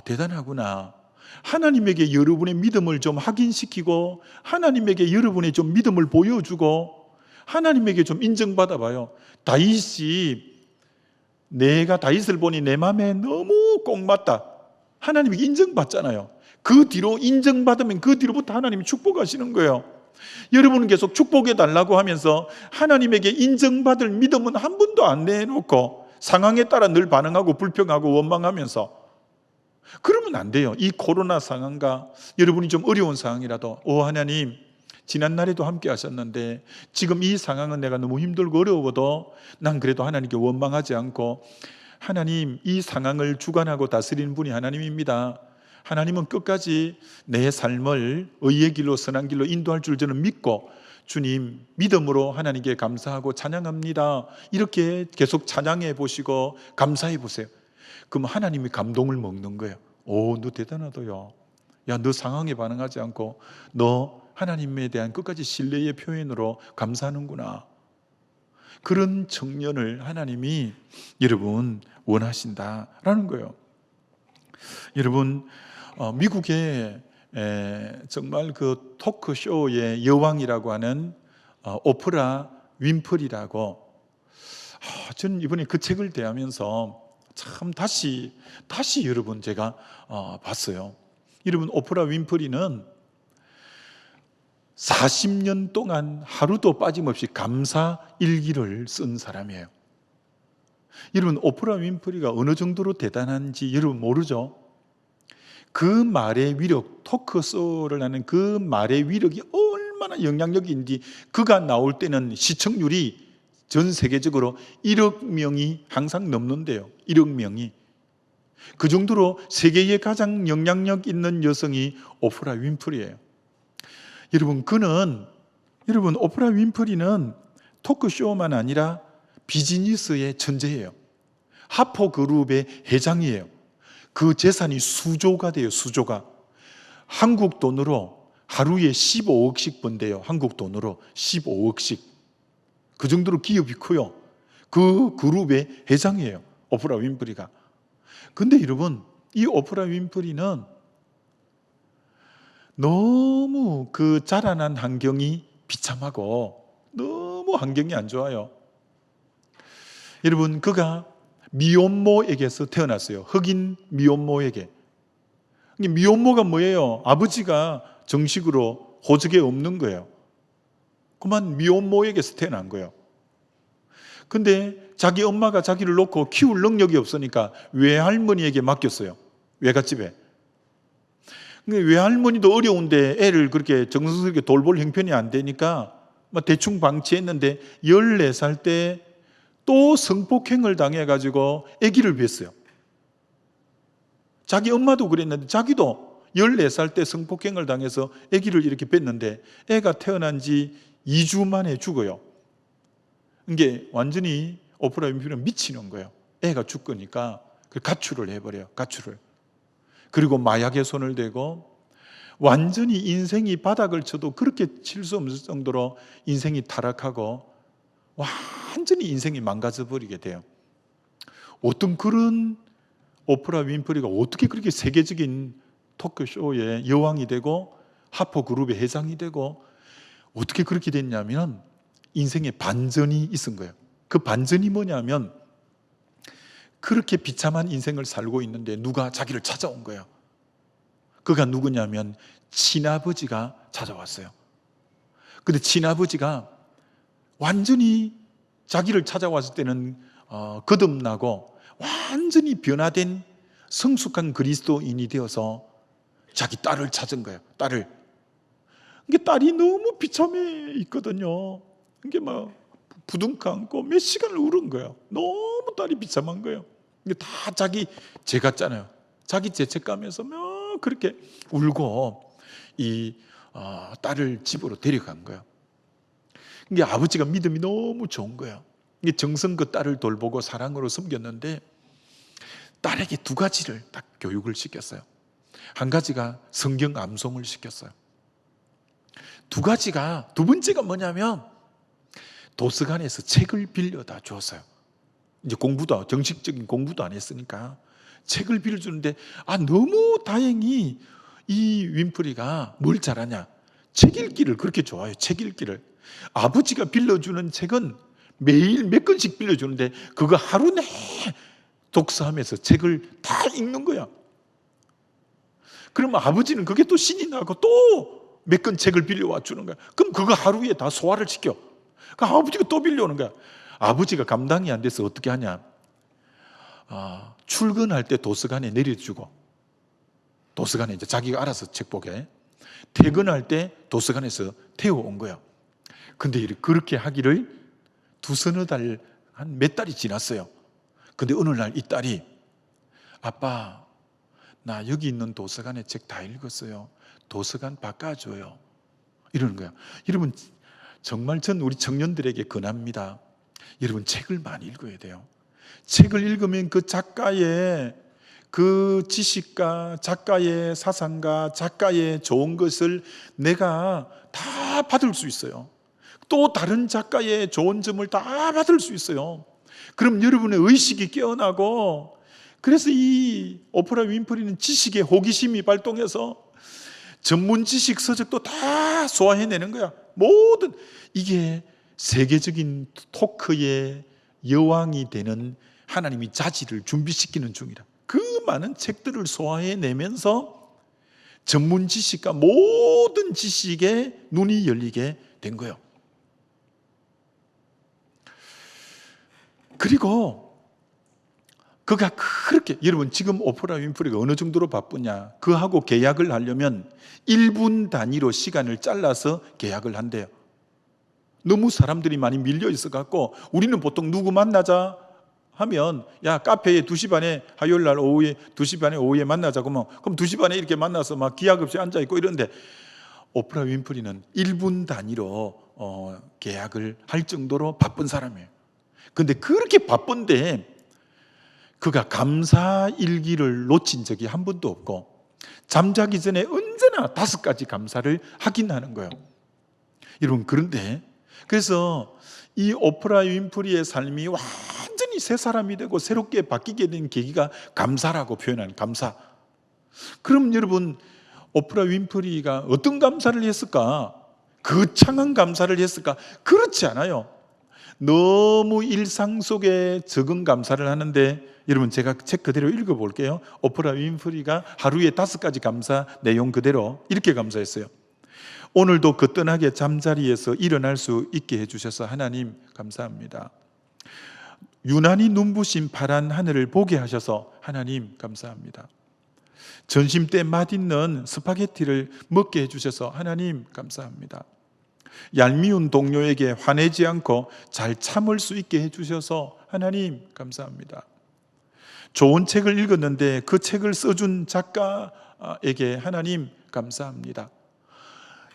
대단하구나. 하나님에게 여러분의 믿음을 좀 확인시키고 하나님에게 여러분의 좀 믿음을 보여주고 하나님에게 좀 인정받아 봐요. 다윗이 내가 다윗을 보니 내 마음에 너무 꼭 맞다. 하나님에게 인정받잖아요. 그 뒤로 인정받으면 그 뒤로부터 하나님이 축복하시는 거예요. 여러분은 계속 축복해 달라고 하면서 하나님에게 인정받을 믿음은 한 번도 안 내놓고 상황에 따라 늘 반응하고 불평하고 원망하면서 그러면 안 돼요. 이 코로나 상황과 여러분이 좀 어려운 상황이라도 하나님 지난날에도 함께 하셨는데 지금 이 상황은 내가 너무 힘들고 어려워도 난 그래도 하나님께 원망하지 않고 하나님 이 상황을 주관하고 다스리는 분이 하나님입니다. 하나님은 끝까지 내 삶을 의의 길로 선한 길로 인도할 줄 저는 믿고 주님 믿음으로 하나님께 감사하고 찬양합니다. 이렇게 계속 찬양해 보시고 감사해 보세요. 그럼 하나님이 감동을 먹는 거예요. 너 대단하다요. 야, 너 상황에 반응하지 않고 너 하나님에 대한 끝까지 신뢰의 표현으로 감사하는구나. 그런 청년을 하나님이 여러분 원하신다라는 거예요. 여러분 미국에 정말 그 토크쇼의 여왕이라고 하는 오프라 윈프리라고, 저는 이번에 그 책을 대하면서 참 다시 여러분 제가 봤어요. 여러분, 오프라 윈프리는 40년 동안 하루도 빠짐없이 감사 일기를 쓴 사람이에요. 여러분, 오프라 윈프리가 어느 정도로 대단한지 여러분 모르죠? 그 말의 위력, 토크쇼를 하는 그 말의 위력이 얼마나 영향력인지, 그가 나올 때는 시청률이 전 세계적으로 1억 명이 항상 넘는데요. 1억 명이. 그 정도로 세계에 가장 영향력 있는 여성이 오프라 윈프리예요. 여러분, 오프라 윈프리는 토크쇼만 아니라 비즈니스의 천재예요. 하퍼 그룹의 회장이에요. 그 재산이 수조가 돼요. 수조가. 한국 돈으로 하루에 15억씩 번대요. 한국 돈으로 15억씩. 그 정도로 기업이 커요. 그 그룹의 회장이에요. 오프라 윈프리가. 근데 여러분, 이 오프라 윈프리는 너무 그 자라난 환경이 비참하고 너무 환경이 안 좋아요. 여러분, 그가 미혼모에게서 태어났어요. 흑인 미혼모에게. 미혼모가 뭐예요? 아버지가 정식으로 호적에 없는 거예요. 그만 미혼모에게서 태어난 거예요. 근데 자기 엄마가 자기를 놓고 키울 능력이 없으니까 외할머니에게 맡겼어요. 외갓집에. 외할머니도 어려운데 애를 그렇게 정성스럽게 돌볼 형편이 안 되니까 대충 방치했는데 14살 때 또 성폭행을 당해가지고 아기를 뵀어요. 자기 엄마도 그랬는데 자기도 14살 때 성폭행을 당해서 아기를 이렇게 뵀는데 애가 태어난 지 2주 만에 죽어요. 이게 완전히 오프라 윈프리는 미치는 거예요. 애가 죽으니까 가출을 해버려요. 가출을. 그리고 마약에 손을 대고 완전히 인생이 바닥을 쳐도 그렇게 칠 수 없을 정도로 인생이 타락하고 완전히 인생이 망가져 버리게 돼요. 어떤 그런 오프라 윈프리가 어떻게 그렇게 세계적인 토크쇼의 여왕이 되고 하퍼 그룹의 회장이 되고 어떻게 그렇게 됐냐면 인생에 반전이 있은 거예요. 그 반전이 뭐냐면 그렇게 비참한 인생을 살고 있는데 누가 자기를 찾아온 거예요. 그가 누구냐면 친아버지가 찾아왔어요. 근데 친아버지가 완전히 자기를 찾아왔을 때는 거듭나고 완전히 변화된 성숙한 그리스도인이 되어서 자기 딸을 찾은 거예요. 딸을. 이게 딸이 너무 비참해 있거든요. 이게 막 부둥켜 안고 몇 시간을 울은 거예요. 너무 딸이 비참한 거예요. 이게 다 자기 죄 같잖아요. 자기 죄책감에서 막 그렇게 울고 이 딸을 집으로 데려간 거예요. 이게 아버지가 믿음이 너무 좋은 거예요. 이게 정성껏 딸을 돌보고 사랑으로 섬겼는데 딸에게 두 가지를 딱 교육을 시켰어요. 한 가지가 성경 암송을 시켰어요. 두 번째가 뭐냐면 도서관에서 책을 빌려다 줬어요. 이제 정식적인 공부도 안 했으니까 책을 빌려주는데 너무 다행히 이 윈프리가 뭘 잘하냐? 책 읽기를 그렇게 좋아해요. 책 읽기를. 아버지가 빌려주는 책은 매일 몇 권씩 빌려주는데 그거 하루 내 독서하면서 책을 다 읽는 거야. 그러면 아버지는 그게 또 신이 나고 또 몇 권 책을 빌려와 주는 거야. 그럼 그거 하루에 다 소화를 시켜. 그러니까 아버지가 또 빌려오는 거야. 아버지가 감당이 안 돼서 어떻게 하냐? 출근할 때 도서관에 내려주고, 도서관에 이제 자기가 알아서 책 보게. 퇴근할 때 도서관에서 태워온 거야. 근데 그렇게 하기를 두서너 달, 한 몇 달이 지났어요. 근데 어느 날 이 딸이 아빠, 나 여기 있는 도서관에 책 다 읽었어요. 도서관 바꿔줘요. 이러는 거야. 여러분, 정말 전 우리 청년들에게 권합니다. 여러분, 책을 많이 읽어야 돼요. 책을 읽으면 그 작가의 그 지식과 작가의 사상과 작가의 좋은 것을 내가 다 받을 수 있어요. 또 다른 작가의 좋은 점을 다 받을 수 있어요. 그럼 여러분의 의식이 깨어나고, 그래서 이 오프라 윈프리는 지식의 호기심이 발동해서 전문 지식 서적도 다 소화해내는 거야. 모든 이게 세계적인 토크의 여왕이 되는 하나님이 자질을 준비시키는 중이라. 그 많은 책들을 소화해내면서 전문 지식과 모든 지식에 눈이 열리게 된 거예요. 그리고 그가 그렇게, 여러분 지금 오프라 윈프리가 어느 정도로 바쁘냐, 그하고 계약을 하려면 1분 단위로 시간을 잘라서 계약을 한대요. 너무 사람들이 많이 밀려 있어 갖고 우리는 보통 누구 만나자 하면, 야 카페에 2시 반에 화요일 날 오후에 2시 반에 오후에 만나자고 하면, 그럼 2시 반에 이렇게 만나서 막 기약 없이 앉아 있고 이런데, 오프라 윈프리는 1분 단위로 계약을 할 정도로 바쁜 사람이에요. 근데 그렇게 바쁜데 그가 감사 일기를 놓친 적이 한 번도 없고, 잠자기 전에 언제나 5가지 감사를 하긴 하는 거예요. 여러분, 그런데 그래서 이 오프라 윈프리의 삶이 완전히 새 사람이 되고 새롭게 바뀌게 된 계기가 감사라고 표현하는 감사. 그럼 여러분, 오프라 윈프리가 어떤 감사를 했을까? 거창한 감사를 했을까? 그렇지 않아요. 너무 일상 속에 적은 감사를 하는데, 여러분 제가 책 그대로 읽어볼게요. 오프라 윈프리가 하루에 5가지 감사 내용 그대로 이렇게 감사했어요. 오늘도 거뜬하게 잠자리에서 일어날 수 있게 해주셔서 하나님 감사합니다. 유난히 눈부신 파란 하늘을 보게 하셔서 하나님 감사합니다. 점심때 맛있는 스파게티를 먹게 해주셔서 하나님 감사합니다. 얄미운 동료에게 화내지 않고 잘 참을 수 있게 해주셔서 하나님 감사합니다. 좋은 책을 읽었는데 그 책을 써준 작가에게 하나님 감사합니다.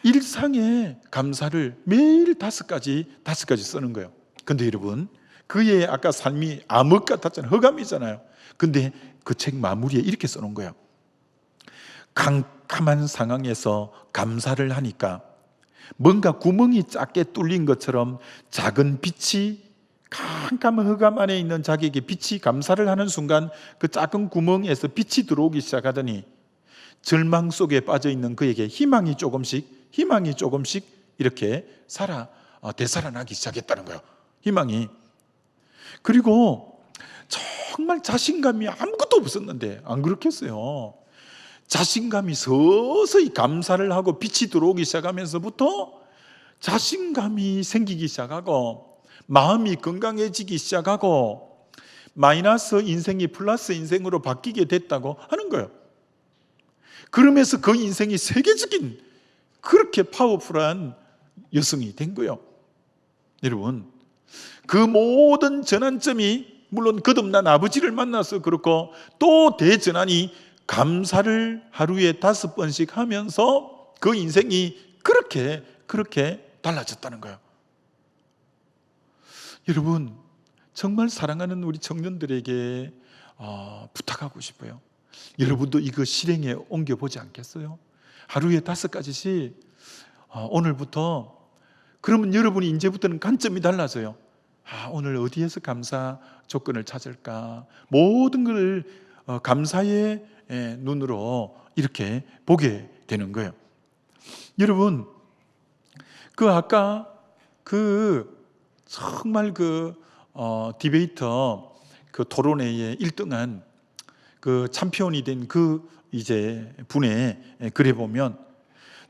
일상의 감사를 매일 5가지 쓰는 거예요. 근데 여러분, 그의 아까 삶이 암흑 같았잖아요. 흑암이잖아요. 근데 그 책 마무리에 이렇게 써놓은 거예요. 캄캄한 상황에서 감사를 하니까 뭔가 구멍이 작게 뚫린 것처럼 작은 빛이, 캄캄한 흑암 안에 있는 자기에게 빛이 감사를 하는 순간 그 작은 구멍에서 빛이 들어오기 시작하더니 절망 속에 빠져있는 그에게 희망이 조금씩 이렇게 되살아나기 시작했다는 거예요. 희망이. 그리고 정말 자신감이 아무것도 없었는데, 안 그렇겠어요? 자신감이 서서히 감사를 하고 빛이 들어오기 시작하면서부터 자신감이 생기기 시작하고 마음이 건강해지기 시작하고 마이너스 인생이 플러스 인생으로 바뀌게 됐다고 하는 거예요. 그러면서 그 인생이 세계적인 그렇게 파워풀한 여성이 된 거예요. 여러분, 그 모든 전환점이, 물론 거듭난 아버지를 만나서 그렇고, 또 대전환이 감사를 하루에 5번씩 하면서 그 인생이 그렇게 달라졌다는 거예요. 여러분, 정말 사랑하는 우리 청년들에게 부탁하고 싶어요. 여러분도 이거 실행에 옮겨보지 않겠어요? 하루에 5가지씩 오늘부터. 그러면 여러분이 이제부터는 관점이 달라져요. 오늘 어디에서 감사 조건을 찾을까? 모든 걸 감사의 눈으로 이렇게 보게 되는 거예요. 여러분, 아까 정말 디베이터 토론회에 1등한 챔피언이 된 이제 분의 글에 보면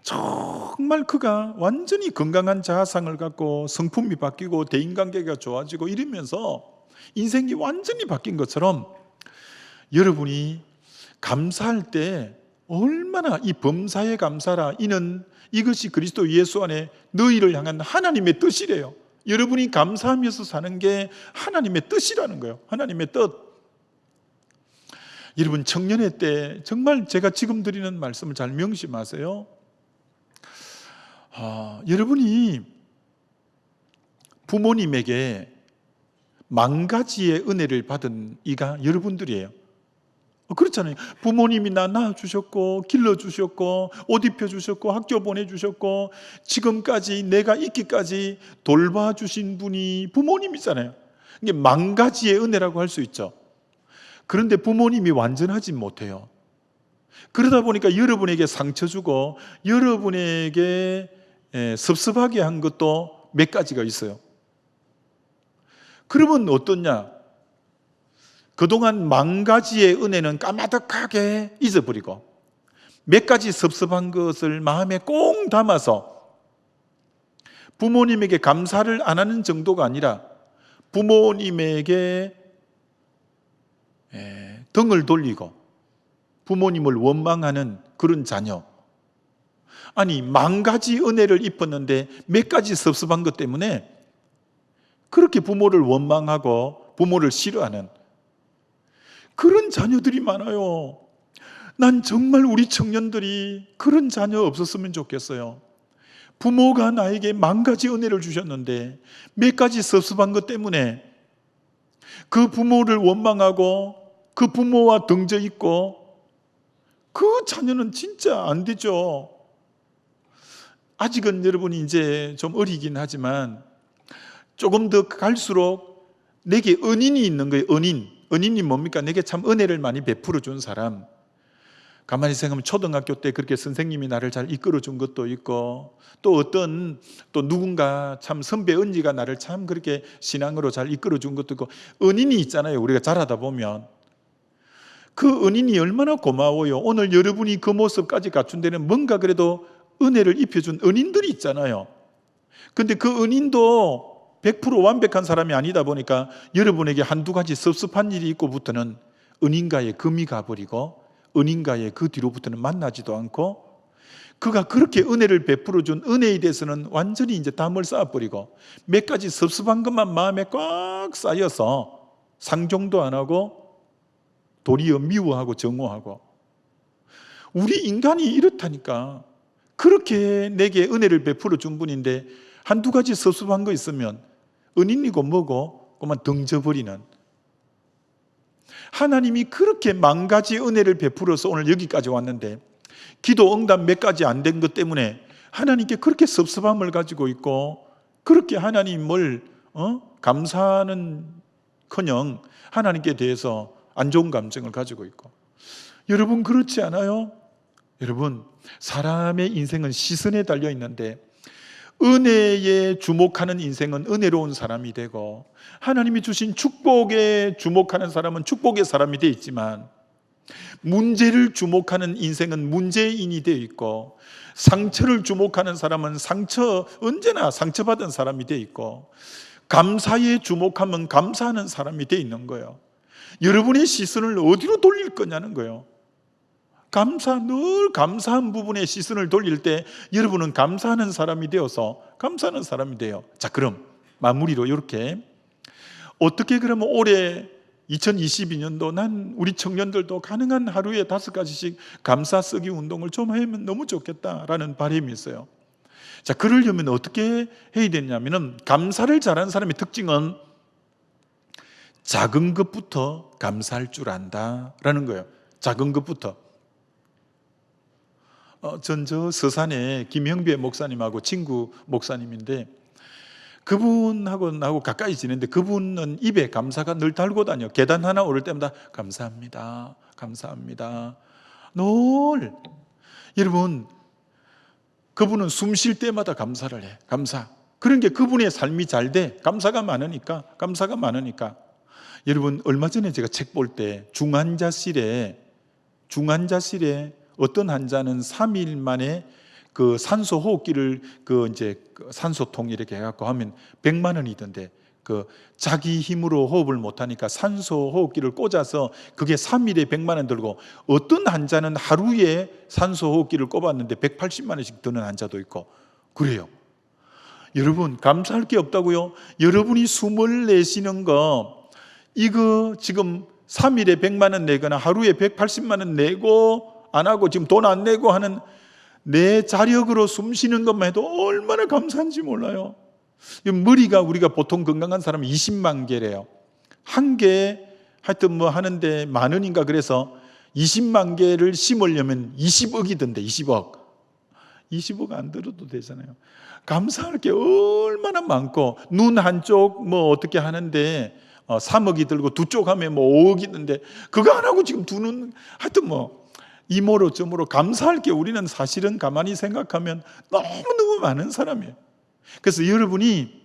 정말 그가 완전히 건강한 자아상을 갖고 성품이 바뀌고 대인관계가 좋아지고 이러면서 인생이 완전히 바뀐 것처럼, 여러분이 감사할 때 얼마나 이 범사에 감사라, 이는 이것이 그리스도 예수 안에 너희를 향한 하나님의 뜻이래요. 여러분이 감사하면서 사는 게 하나님의 뜻이라는 거예요. 하나님의 뜻. 여러분, 청년회 때 정말 제가 지금 드리는 말씀을 잘 명심하세요. 여러분이 부모님에게 10,000가지의 은혜를 받은 이가 여러분들이에요. 그렇잖아요. 부모님이 나 낳아주셨고 길러주셨고 옷 입혀주셨고 학교 보내주셨고 지금까지 내가 있기까지 돌봐주신 분이 부모님이잖아요. 이게 10,000가지의 은혜라고 할 수 있죠. 그런데 부모님이 완전하지 못해요. 그러다 보니까 여러분에게 상처 주고 여러분에게 섭섭하게 한 것도 몇 가지가 있어요. 그러면 어떠냐? 그동안 만 가지의 은혜는 까마득하게 잊어버리고 몇 가지 섭섭한 것을 마음에 꽁 담아서 부모님에게 감사를 안 하는 정도가 아니라 부모님에게 등을 돌리고 부모님을 원망하는 그런 자녀. 아니, 만 가지 은혜를 입었는데 몇 가지 섭섭한 것 때문에 그렇게 부모를 원망하고 부모를 싫어하는 그런 자녀들이 많아요. 난 정말 우리 청년들이 그런 자녀 없었으면 좋겠어요. 부모가 나에게 만 가지 은혜를 주셨는데 몇 가지 섭섭한 것 때문에 그 부모를 원망하고 그 부모와 등져 있고 그 자녀는 진짜 안 되죠. 아직은 여러분이 이제 좀 어리긴 하지만 조금 더 갈수록 내게 은인이 있는 거예요. 은인이 뭡니까? 내게 참 은혜를 많이 베풀어 준 사람. 가만히 생각하면 초등학교 때 그렇게 선생님이 나를 잘 이끌어 준 것도 있고 또 누군가 참 선배 언니가 나를 참 그렇게 신앙으로 잘 이끌어 준 것도 있고 은인이 있잖아요. 우리가 자라다 보면 그 은인이 얼마나 고마워요. 오늘 여러분이 그 모습까지 갖춘 데는 뭔가 그래도 은혜를 입혀준 은인들이 있잖아요. 근데 그 은인도 100% 완벽한 사람이 아니다 보니까 여러분에게 한두 가지 섭섭한 일이 있고부터는 은인과의 금이 가버리고 은인과의 그 뒤로부터는 만나지도 않고 그가 그렇게 은혜를 베풀어 준 은혜에 대해서는 완전히 이제 담을 쌓아버리고 몇 가지 섭섭한 것만 마음에 꽉 쌓여서 상종도 안 하고 도리어 미워하고 정오하고 우리 인간이 이렇다니까. 그렇게 내게 은혜를 베풀어 준 분인데 한두 가지 섭섭한 거 있으면 은인이고 뭐고 그만 등져버리는 하나님이 그렇게 만 가지 은혜를 베풀어서 오늘 여기까지 왔는데 기도 응답 몇 가지 안 된 것 때문에 하나님께 그렇게 섭섭함을 가지고 있고 그렇게 하나님을 감사하는커녕 하나님께 대해서 안 좋은 감정을 가지고 있고 여러분 그렇지 않아요? 여러분 사람의 인생은 시선에 달려 있는데 은혜에 주목하는 인생은 은혜로운 사람이 되고 하나님이 주신 축복에 주목하는 사람은 축복의 사람이 되어 있지만 문제를 주목하는 인생은 문제인이 되어 있고 상처를 주목하는 사람은 언제나 상처받은 사람이 되어 있고 감사에 주목하면 감사하는 사람이 되어 있는 거예요. 여러분의 시선을 어디로 돌릴 거냐는 거예요. 늘 감사한 부분에 시선을 돌릴 때 여러분은 감사하는 사람이 되어서 감사하는 사람이 돼요. 자, 그럼 마무리로 이렇게 어떻게 그러면 올해 2022년도 난 우리 청년들도 가능한 하루에 5가지씩 감사 쓰기 운동을 좀 하면 너무 좋겠다라는 바람이 있어요. 자, 그러려면 어떻게 해야 되냐면은 감사를 잘하는 사람의 특징은 작은 것부터 감사할 줄 안다라는 거예요. 작은 것부터. 전 저 서산에 김형배 목사님하고 친구 목사님인데 그분하고 나하고 가까이 지내는데 그분은 입에 감사가 늘 달고 다녀. 계단 하나 오를 때마다 감사합니다. 감사합니다. 늘. 여러분 그분은 숨 쉴 때마다 감사를 해. 감사. 그런 게 그분의 삶이 잘 돼. 감사가 많으니까. 여러분 얼마 전에 제가 책 볼 때 중환자실에 어떤 환자는 3일 만에 그 산소 호흡기를 산소통 이렇게 해갖고 하면 100만 원이던데 그 자기 힘으로 호흡을 못하니까 산소 호흡기를 꽂아서 그게 3일에 100만 원 들고 어떤 환자는 하루에 산소 호흡기를 꼽았는데 180만 원씩 드는 환자도 있고 그래요. 여러분 감사할 게 없다고요? 여러분이 숨을 내쉬는 거 이거 지금 3일에 100만 원 내거나 하루에 180만 원 내고 안 하고 지금 돈 안 내고 하는 내 자력으로 숨 쉬는 것만 해도 얼마나 감사한지 몰라요. 머리가 우리가 보통 건강한 사람은 20만 개래요. 한 개 하여튼 뭐 하는데 만 원인가 그래서 20만 개를 심으려면 20억이던데 20억 안 들어도 되잖아요. 감사할 게 얼마나 많고 눈 한쪽 뭐 어떻게 하는데 3억이 들고 두 쪽 하면 뭐 5억이 있는데 그거 안 하고 지금 두 눈 하여튼 뭐 이모로 저모로 감사할 게 우리는 사실은 가만히 생각하면 너무너무 많은 사람이에요. 그래서 여러분이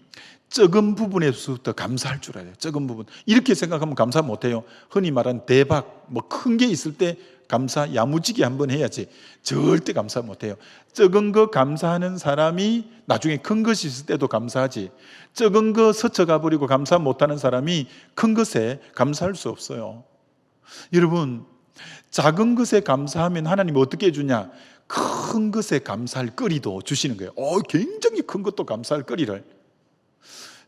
적은 부분에서부터 감사할 줄 알아요. 적은 부분. 이렇게 생각하면 감사 못해요. 흔히 말하는 대박, 뭐 큰 게 있을 때 감사 야무지게 한번 해야지. 절대 감사 못해요. 적은 거 감사하는 사람이 나중에 큰 것이 있을 때도 감사하지. 적은 거 스쳐가 버리고 감사 못하는 사람이 큰 것에 감사할 수 없어요. 여러분, 작은 것에 감사하면 하나님 어떻게 해주냐? 큰 것에 감사할 거리도 주시는 거예요. 굉장히 큰 것도 감사할 거리를.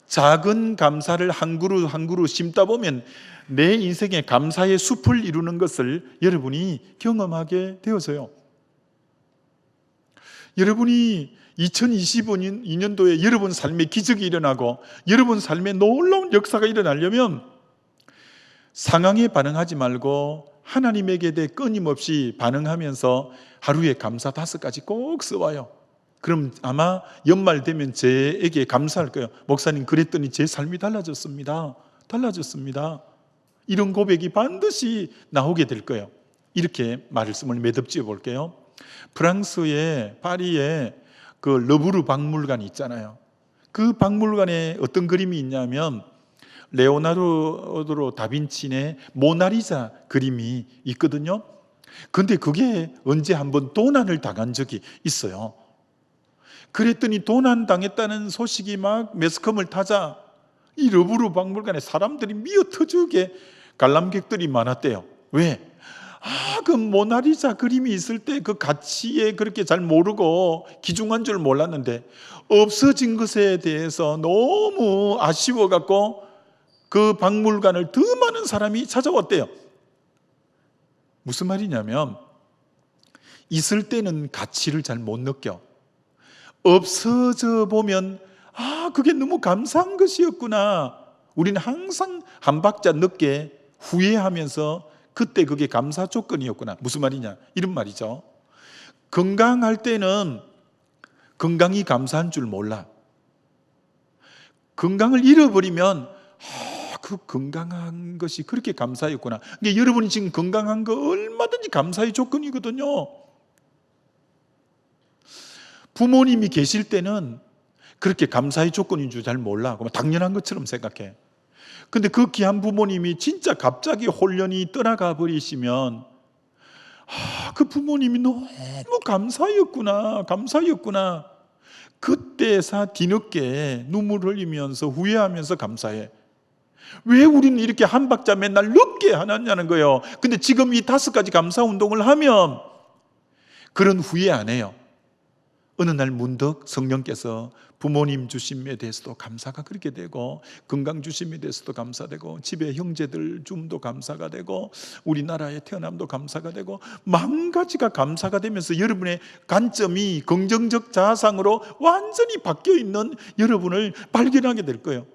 작은 감사를 한 그루 한 그루 심다 보면 내 인생에 감사의 숲을 이루는 것을 여러분이 경험하게 되어서요. 여러분이 2025년도에 여러분 삶에 기적이 일어나고 여러분 삶에 놀라운 역사가 일어나려면 상황에 반응하지 말고 하나님에게 대해 끊임없이 반응하면서 하루에 감사 5가지 꼭 써와요. 그럼 아마 연말 되면 제에게 감사할 거예요. 목사님, 그랬더니 제 삶이 달라졌습니다. 달라졌습니다. 이런 고백이 반드시 나오게 될 거예요. 이렇게 말씀을 매듭지어 볼게요. 프랑스의 파리에 그 러브르 박물관이 있잖아요. 그 박물관에 어떤 그림이 있냐면 레오나르도 다빈치의 모나리자 그림이 있거든요. 근데 그게 언제 한번 도난을 당한 적이 있어요. 그랬더니 도난 당했다는 소식이 막 매스컴을 타자 이 러브르 박물관에 사람들이 미어 터지게 관람객들이 많았대요. 왜? 그 모나리자 그림이 있을 때 그 가치에 그렇게 잘 모르고 귀중한 줄 몰랐는데 없어진 것에 대해서 너무 아쉬워갖고 그 박물관을 더 많은 사람이 찾아왔대요. 무슨 말이냐면 있을 때는 가치를 잘 못 느껴. 없어져 보면 그게 너무 감사한 것이었구나. 우리는 항상 한 박자 늦게 후회하면서 그때 그게 감사 조건이었구나. 무슨 말이냐? 이런 말이죠. 건강할 때는 건강이 감사한 줄 몰라. 건강을 잃어버리면 그 건강한 것이 그렇게 감사였구나. 그러니까 여러분이 지금 건강한 거 얼마든지 감사의 조건이거든요. 부모님이 계실 때는 그렇게 감사의 조건인 줄 잘 몰라. 당연한 것처럼 생각해. 근데 그 귀한 부모님이 진짜 갑자기 홀연히 떠나가 버리시면 그 부모님이 너무 감사였구나. 감사였구나. 그때서 뒤늦게 눈물 흘리면서 후회하면서 감사해. 왜 우리는 이렇게 한 박자 맨날 늦게 하느냐는 거예요. 근데 지금 이 5가지 감사 운동을 하면 그런 후회 안 해요. 어느 날 문득 성령께서 부모님 주심에 대해서도 감사가 그렇게 되고 건강 주심에 대해서도 감사되고 집에 형제들 줌도 감사가 되고 우리나라의 태어남도 감사가 되고 10,000가지가 감사가 되면서 여러분의 관점이 긍정적 자상으로 완전히 바뀌어 있는 여러분을 발견하게 될 거예요.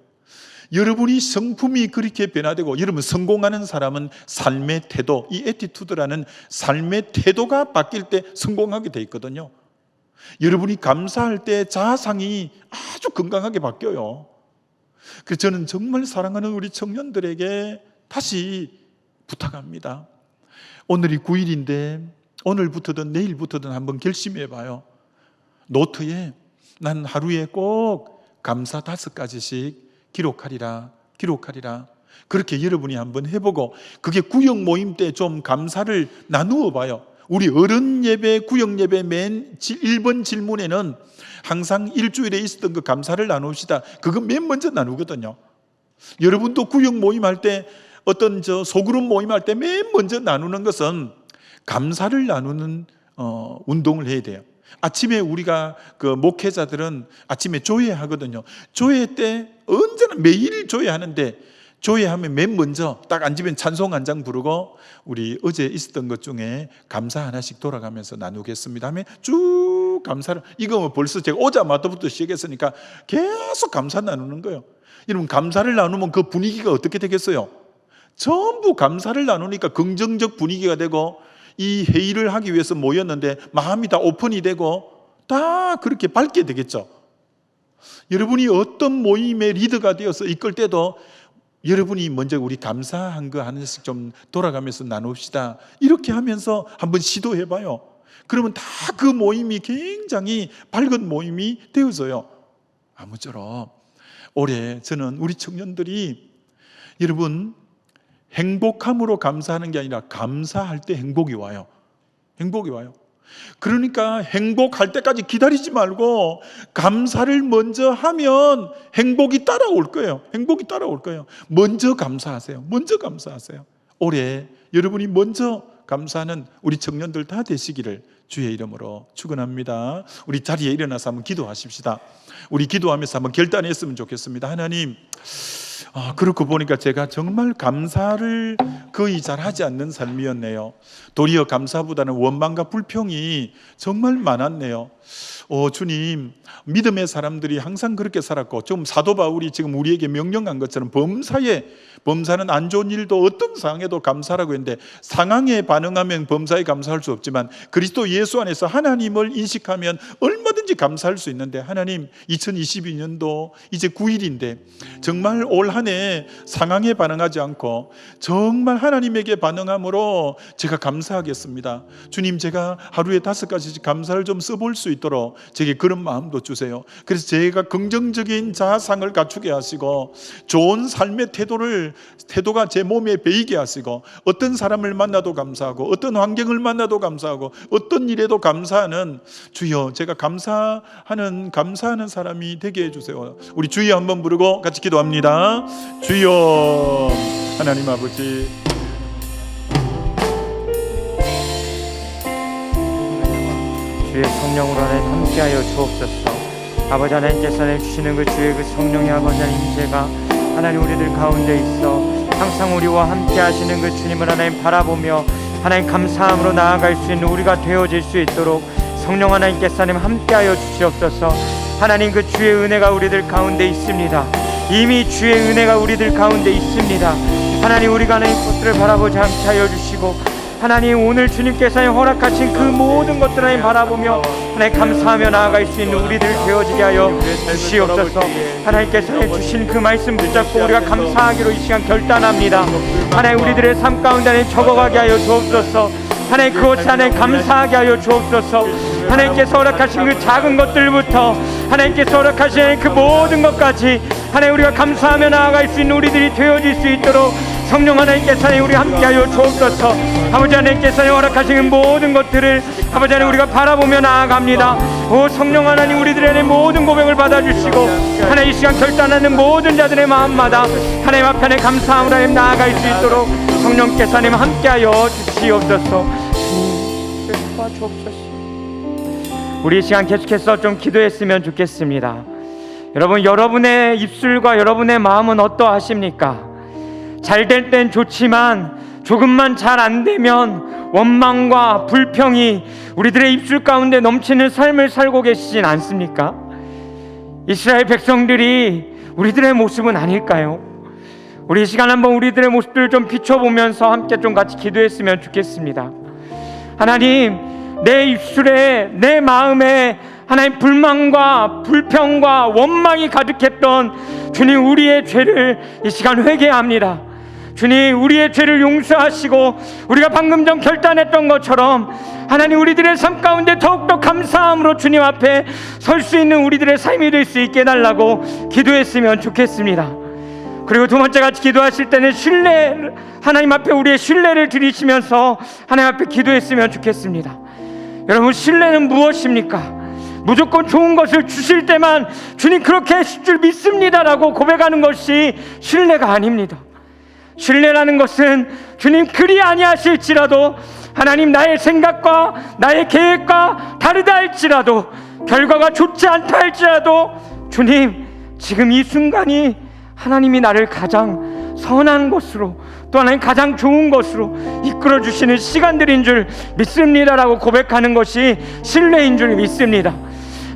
여러분이 성품이 그렇게 변화되고 여러분 성공하는 사람은 삶의 태도, 이 애티튜드라는 삶의 태도가 바뀔 때 성공하게 돼 있거든요. 여러분이 감사할 때 자아상이 아주 건강하게 바뀌어요. 그래서 저는 정말 사랑하는 우리 청년들에게 다시 부탁합니다. 오늘이 9일인데 오늘부터든 내일부터든 한번 결심해 봐요. 노트에 난 하루에 꼭 감사 5가지씩 기록하리라. 그렇게 여러분이 한번 해보고 그게 구역 모임 때 좀 감사를 나누어 봐요. 우리 어른 예배, 구역 예배 맨 1번 질문에는 항상 일주일에 있었던 그 감사를 나눕시다. 그거 맨 먼저 나누거든요. 여러분도 구역 모임할 때 어떤 소그룹 모임할 때 맨 먼저 나누는 것은 감사를 나누는 운동을 해야 돼요. 아침에 우리가 그 목회자들은 아침에 조회하거든요. 조회 때 언제나 매일 조회하는데 조회하면 맨 먼저 딱 앉으면 찬송 한 장 부르고 우리 어제 있었던 것 중에 감사 하나씩 돌아가면서 나누겠습니다 하면 쭉 감사를, 이거 뭐 벌써 제가 오자마자부터 시작했으니까 계속 감사 나누는 거예요. 여러분 감사를 나누면 그 분위기가 어떻게 되겠어요? 전부 감사를 나누니까 긍정적 분위기가 되고 이 회의를 하기 위해서 모였는데 마음이 다 오픈이 되고 다 그렇게 밝게 되겠죠. 여러분이 어떤 모임의 리더가 되어서 이끌 때도 여러분이 먼저 우리 감사한 거 하나씩 좀 돌아가면서 나눕시다. 이렇게 하면서 한번 시도해봐요. 그러면 다 그 모임이 굉장히 밝은 모임이 되어져요. 아무쪼록 올해 저는 우리 청년들이 여러분 행복함으로 감사하는 게 아니라 감사할 때 행복이 와요. 행복이 와요. 그러니까 행복할 때까지 기다리지 말고 감사를 먼저 하면 행복이 따라올 거예요. 행복이 따라올 거예요. 먼저 감사하세요. 먼저 감사하세요. 올해 여러분이 먼저 감사하는 우리 청년들 다 되시기를 주의 이름으로 축원합니다. 우리 자리에 일어나서 한번 기도하십시다. 우리 기도하면서 한번 결단했으면 좋겠습니다. 하나님, 그렇고 보니까 제가 정말 감사를 거의 잘 하지 않는 삶이었네요. 도리어 감사보다는 원망과 불평이 정말 많았네요. 주님, 믿음의 사람들이 항상 그렇게 살았고, 좀 사도 바울이 지금 우리에게 명령한 것처럼 범사는 안 좋은 일도 어떤 상황에도 감사라고 했는데, 상황에 반응하면 범사에 감사할 수 없지만 그리스도 예수 안에서 하나님을 인식하면 얼마든지 감사할 수 있는데, 하나님 2022년도 이제 9일인데 정말 올 한 해 상황에 반응하지 않고 정말 하나님에게 반응함으로 제가 감사하겠습니다. 주님, 제가 하루에 5가지 감사를 좀 써볼 수 있도록 제게 그런 마음도 주세요. 그래서 제가 긍정적인 자아상을 갖추게 하시고 좋은 삶의 태도가 제 몸에 배이게 하시고, 어떤 사람을 만나도 감사하고 어떤 환경을 만나도 감사하고 어떤 일에도 감사하는, 주여 제가 감사하는 사람이 되게 해주세요. 우리 주여 한번 부르고 같이 기도합니다. 주여, 하나님 아버지, 주의 성령으로 하나님 함께하여 주옵소서. 아버지 하나님께서 주시는 그 주의 그 성령의 아버지 하나님 임재가 하나님 우리들 가운데 있어 항상 우리와 함께 하시는 그 주님을 하나님 바라보며 하나님 감사함으로 나아갈 수 있는 우리가 되어질 수 있도록 성령 하나님께서 하나님 함께하여 주시옵소서. 하나님, 그 주의 은혜가 우리들 가운데 있습니다. 이미 주의 은혜가 우리들 가운데 있습니다. 하나님, 우리가 하나님 것들을 바라보지 않게 하여 주시고, 하나님 오늘 주님께서 허락하신 그 모든 것들을 하나님 바라보며 하나님 감사하며 나아갈 수 있는 우리들 되어지게 하여 주시옵소서. 하나님께서 주신 그 말씀 붙잡고 우리가 감사하기로 이 시간 결단합니다. 하나님, 우리들의 삶 가운데 하나님 적어가게 하여 주옵소서. 하나님, 그것이 하나님 감사하게 하여 주옵소서. 하나님께서 허락하신 그 작은 것들부터 하나님께서 허락하신 그 모든 것까지 하나님 우리가 감사하며 나아갈 수 있는 우리들이 되어질 수 있도록 성령 하나님께서 우리 함께하여 주옵소서. 아버지 하나님께서 허락하신 모든 것들을 아버지 하나님 우리가 바라보며 나아갑니다. 오 성령 하나님, 우리들의 모든 고백을 받아주시고 하나님 이 시간 결단하는 모든 자들의 마음마다 하나님 앞에 하나님 감사함으로 하나님 나아갈 수 있도록 성령께서 하나님 함께하여 주시옵소서. 주님 도와주옵소서. 우리 이 시간 계속해서 좀 기도했으면 좋겠습니다. 여러분, 여러분의 입술과 여러분의 마음은 어떠하십니까? 잘 될 땐 좋지만 조금만 잘 안 되면 원망과 불평이 우리들의 입술 가운데 넘치는 삶을 살고 계시진 않습니까? 이스라엘 백성들이 우리들의 모습은 아닐까요? 우리 이 시간 한번 우리들의 모습들을 좀 비춰보면서 함께 좀 같이 기도했으면 좋겠습니다. 하나님, 내 입술에 내 마음에 하나님 불만과 불평과 원망이 가득했던 주님, 우리의 죄를 이 시간 회개합니다. 주님, 우리의 죄를 용서하시고 우리가 방금 전 결단했던 것처럼 하나님 우리들의 삶 가운데 더욱더 감사함으로 주님 앞에 설 수 있는 우리들의 삶이 될 수 있게 해달라고 기도했으면 좋겠습니다. 그리고 두 번째 같이 기도하실 때는 하나님 앞에 우리의 신뢰를 드리시면서 하나님 앞에 기도했으면 좋겠습니다. 여러분, 신뢰는 무엇입니까? 무조건 좋은 것을 주실 때만 주님 그렇게 하실 줄 믿습니다라고 고백하는 것이 신뢰가 아닙니다. 신뢰라는 것은 주님 그리 아니하실지라도 하나님 나의 생각과 나의 계획과 다르다 할지라도, 결과가 좋지 않다 할지라도 주님 지금 이 순간이 하나님이 나를 가장 선한 것으로 또 하나님 가장 좋은 것으로 이끌어 주시는 시간들인 줄 믿습니다라고 고백하는 것이 신뢰인 줄 믿습니다.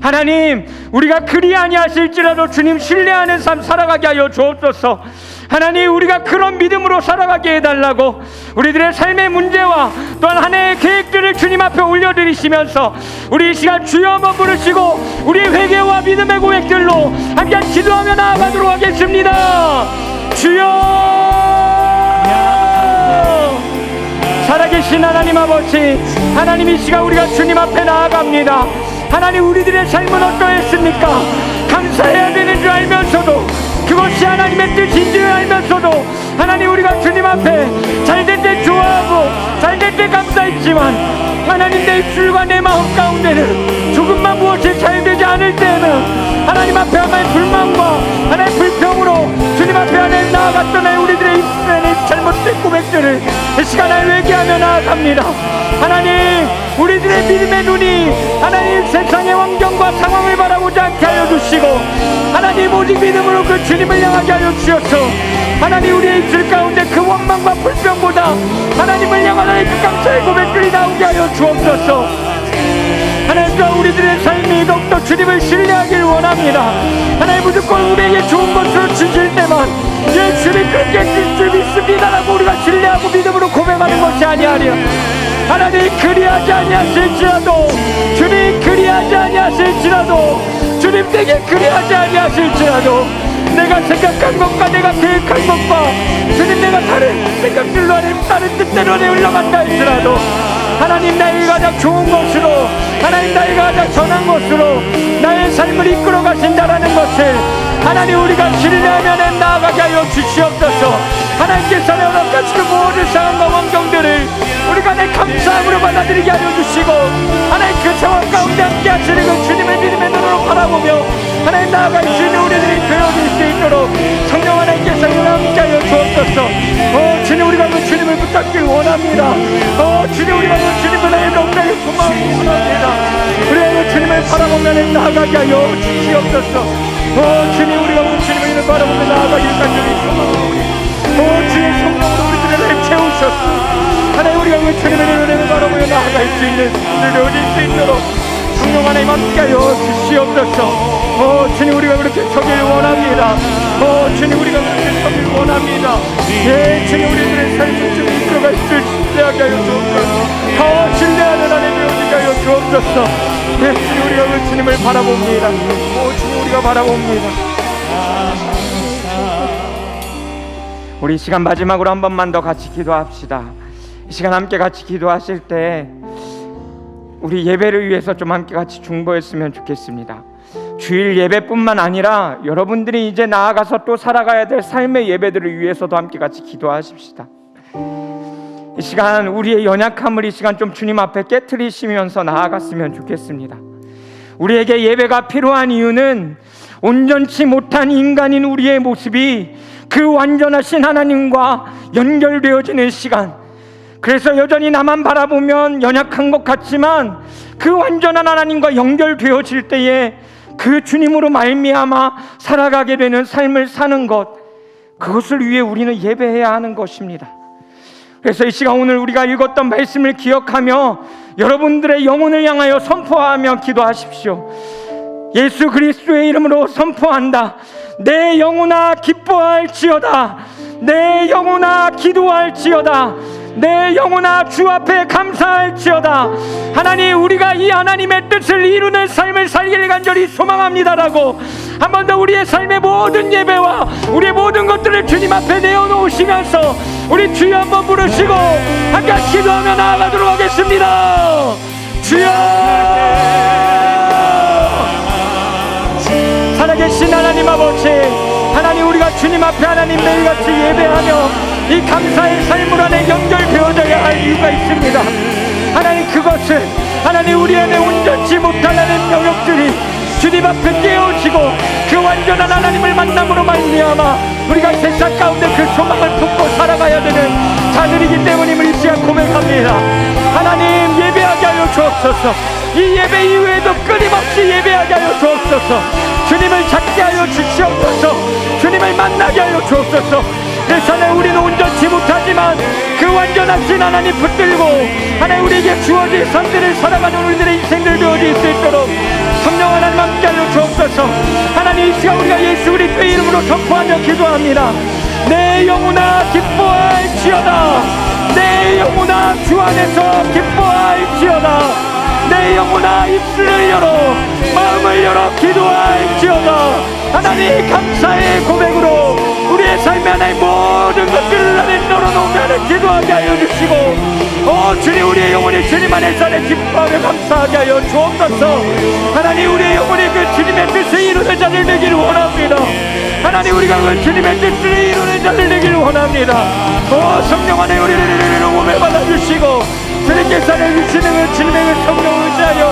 하나님, 우리가 그리 아니하실지라도 주님 신뢰하는 삶 살아가게 하여 주옵소서. 하나님, 우리가 그런 믿음으로 살아가게 해달라고 우리들의 삶의 문제와 또한 한 해의 계획들을 주님 앞에 올려드리시면서 우리 이 시간 주여 한번 부르시고 우리 회개와 믿음의 고백들로 함께 기도하며 나아가도록 하겠습니다. 주여! 살아계신 하나님 아버지, 하나님 이 시간 우리가 주님 앞에 나아갑니다. 하나님, 우리들의 삶은 어떠했습니까? 감사해야 되는 줄 알면서도, 그것이 하나님의 뜻인 줄 알면서도, 하나님 우리가 주님 앞에 잘될 때 좋아하고 잘될 때 감사했지만, 하나님 내 입술과 내 마음 가운데는 조금만 무엇이 잘되지 않을 때는 하나님 앞에 하나의 불만과 하나의 불평으로 주님 앞에 하나님 나아갔던 우리들의 입술의 잘못된 고백들을 이 시간에 회개하며 나아갑니다. 하나님, 우리들의 믿음의 눈이 하나님 세상의 환경과 상황을 바라보지 않게 하여 주시고, 하나님 오직 믿음으로 그 주님을 향하게 하여 주셔서, 하나님 우리의 입술 가운데 그 원망과 불평보다 하나님을 향한 그 감사의 고백들이 나오게 하여 주옵소서. 하나님과 우리들의 삶이 더욱더 주님을 신뢰하길 원합니다. 하나님, 무조건 우리에게 좋은 것을 주실 때만 예, 주님 그렇게 주실 줄 믿습니다라고 우리가 신뢰하고 믿음으로 고백하는 것이 아니하려, 하나님 그리하지 아니하실지라도, 주님 그리하지 아니하실지라도, 주님 내게 그리하지 아니하실지라도, 내가 생각한 것과 내가 계획한 것과 주님 내가 다른 생각들로 하나님 다른 뜻대로 흘러간다 할지라도, 하나님 나에게 가장 좋은 것으로, 하나님 나에게 가장 선한 것으로 나의 삶을 이끌어 가신다라는 것을 하나님 우리가 신뢰하며 나아가게 하여 주시옵소서. 하나님께서 내가 가지고 모든 상황과 환경들을 우리가 내 감사함으로 받아들이게 하여 주시고, 하나님 그 상황 가운데 함께 하시는 그 주님을 믿음의 눈으로 바라보며 하나님 나아갈 수 있는 우리들이 되어질 수 있도록 성령 하나님께서 함께 하여 주옵소서. 주님, 우리가 그 주님을 붙잡길 원합니다. 주님, 우리가 그 주님을 나의 너무나게 소망하기 원합니다. 우리가 그 주님을 바라보며 나아가게 하여 주시옵소서. 주님, 우리가 그 주님을 바라보며 나아가길 간절히 소망하오니, 주의 성령으로 우리들을 채우셨소. 하나님, 우리가 그 주님의 은혜를 바라보며 나아갈 수 있는 우리를 얻을 수 있도록 성령 하나님 함께하여 주시옵소서. 주님, 우리가 그렇게 서길 원합니다. 주님, 우리가 그렇게 서길 원합니다. 예, 주님, 우리들의 삶을 좀 이끌어갈 수 신뢰하게 하여 주옵소서. 더 신뢰하는 하나님이 오게 하여 주옵소서. 예, 주님, 우리가 그 주님을 바라봅니다. 주님, 우리가 바라봅니다. 우리 이 시간 마지막으로 한 번만 더 같이 기도합시다. 이 시간 함께 같이 기도하실 때 우리 예배를 위해서 좀 함께 같이 중보했으면 좋겠습니다. 주일 예배뿐만 아니라 여러분들이 이제 나아가서 또 살아가야 될 삶의 예배들을 위해서도 함께 같이 기도하십시다. 이 시간 우리의 연약함을 이 시간 좀 주님 앞에 깨트리시면서 나아갔으면 좋겠습니다. 우리에게 예배가 필요한 이유는 온전치 못한 인간인 우리의 모습이 그 완전하신 하나님과 연결되어지는 시간, 그래서 여전히 나만 바라보면 연약한 것 같지만 그 완전한 하나님과 연결되어질 때에 그 주님으로 말미암아 살아가게 되는 삶을 사는 것, 그것을 위해 우리는 예배해야 하는 것입니다. 그래서 이 시간 오늘 우리가 읽었던 말씀을 기억하며 여러분들의 영혼을 향하여 선포하며 기도하십시오. 예수 그리스도의 이름으로 선포한다. 내 영혼아 기뻐할지어다. 내 영혼아 기도할지어다. 내 영혼아 주 앞에 감사할지어다. 하나님, 우리가 이 하나님의 뜻을 이루는 삶을 살기를 간절히 소망합니다라고 한 번 더 우리의 삶의 모든 예배와 우리의 모든 것들을 주님 앞에 내어놓으시면서 우리 주여 한번 부르시고 함께 기도하며 나아가도록 하겠습니다. 주여! 살아계신 하나님 아버지, 하나님, 우리가 주님 앞에 하나님 매일같이 예배하며 이 감사의 삶으로 안에 연결되어져야 할 이유가 있습니다. 하나님, 그것은 하나님 우리 안에 온전치 못하는 영역들이 주님 앞에 깨어지고 그 완전한 하나님을 만남으로 말미암아 우리가 세상 가운데 그 소망을 품고 살아가야 되는 자들이기 때문임을 이 시간 고백합니다. 하나님, 예배하게 하여 주옵소서. 이 예배 이후에도 끊임없이 예배하게 하여 주옵소서. 주님을 찾게 하여 주시옵소서. 주님을 만나게 하여 주옵소서. 그래서 우리는 온전치 못하지만 그 완전하신 하나님 붙들고 하나님 우리에게 주어질 선들을 살아가는 우리들의 인생들 되어질 수 있도록 성령 하나님 함께 하여 주옵소서. 하나님, 이 시간 우리가 예수 그리스도의 이름으로 선포하며 기도합니다. 내 영혼아 기뻐할지어다. 내 영혼아 주 안에서 기뻐할지어다. 내 영혼아 입술을 열어 마음을 열어 기도할지어다. 하나님, 감사의 고백으로 우리의 삶의 하나님 모든 것들을 하나님 널어놓으며 하나님 기도하게 하여 주시고 주님 우리의 영혼이 주님 안에서 하나님 기뻐하며 감사하게 하여 주옵소서. 하나님 우리의 영혼이 그 주님의 뜻을 이루는 자들 되기를 원합니다. 하나님 우리가 그 주님의 뜻을 이루는 자들 되기를 원합니다. 성령 안에 우리를 몸에 받아주시고 주님께서 주시는 그 주님의 그 성령을 의지하여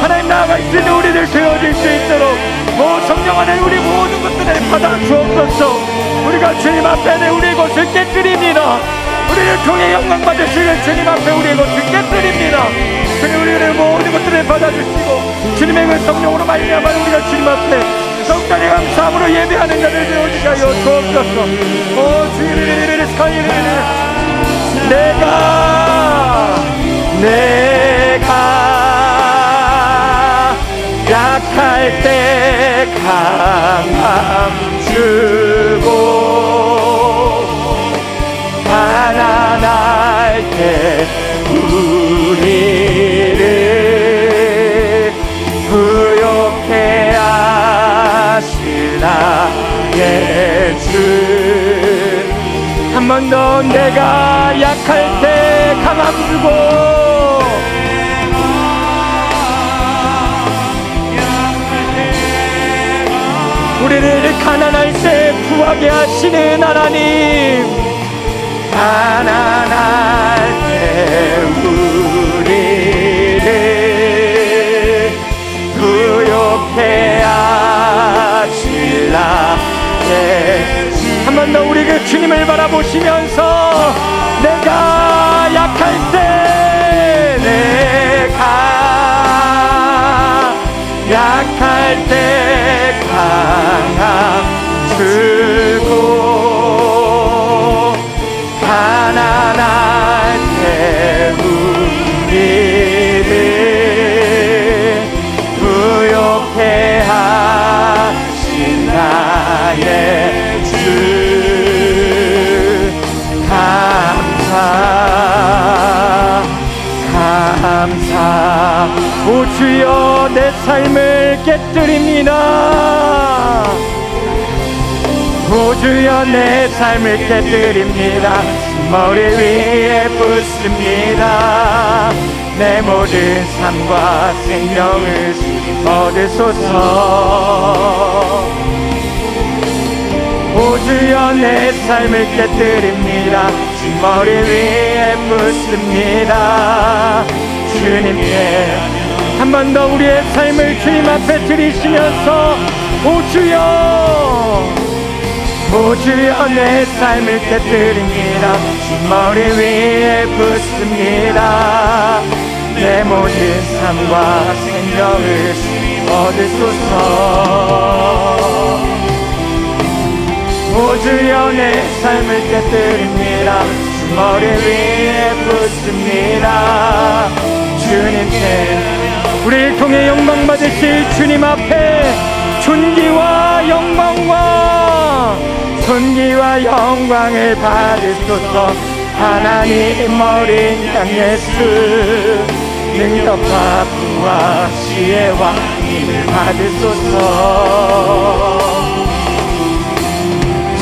하나님 나아갈 수 있는 우리들 되어질 수 있도록 성령 안에 우리 모든 것들을 받아 주옵소서. 우리가 주님 앞에 우리의 것을 깨뜨립니다. 우리를 통해 영광 받으시는 주님 앞에 우리의 것을 깨뜨립니다. 주님 우리를 모든 것들을 받아주시고 주님의 그 성령으로 말미암아 우리가 주님 앞에 성단의 감사함으로 예배하는 자들 되어지게 하여 주옵소서. 주님을 사이를 내가 약할 때 강함 주고 가난할 때 우리를 부욕해 하실 나의 주. 한 번 더 내가 약할 때 강함 주고 우리를 가난할 때 부하게 하시는 하나님, 가난할 때 우리를 부욕해 하실 나의 한 번 더 우리 그 주님을 바라보시면서 내가 약할 때 내가 약할 때 강함 주고 가난할 때 우리를 부욕해 하신 나의 감사. 오 주여 내 삶을 깨뜨립니다. 오 주여 내 삶을 깨뜨립니다. 머리 위에 붓습니다. 내 모든 삶과 생명을 얻으소서. 오 주여 내 삶을 깨뜨립니다. 머리 위에 붓습니다. 주님께 한 번 더 우리의 삶을 주님 앞에 드리시면서 오 주여 내 삶을 깨뜨립니다. 머리 위에 붓습니다. 내 모든 삶과 생명을 얻으소서. 오 주여 내 삶을 깨뜨립니다. 머리 위에 붓습니다. 주님께 우리를 통해 영광 받으실 주님 앞에 존귀와 영광을 받으소서. 하나님 어린 양 예수 능력과 부와 지혜와 힘을 받으소서.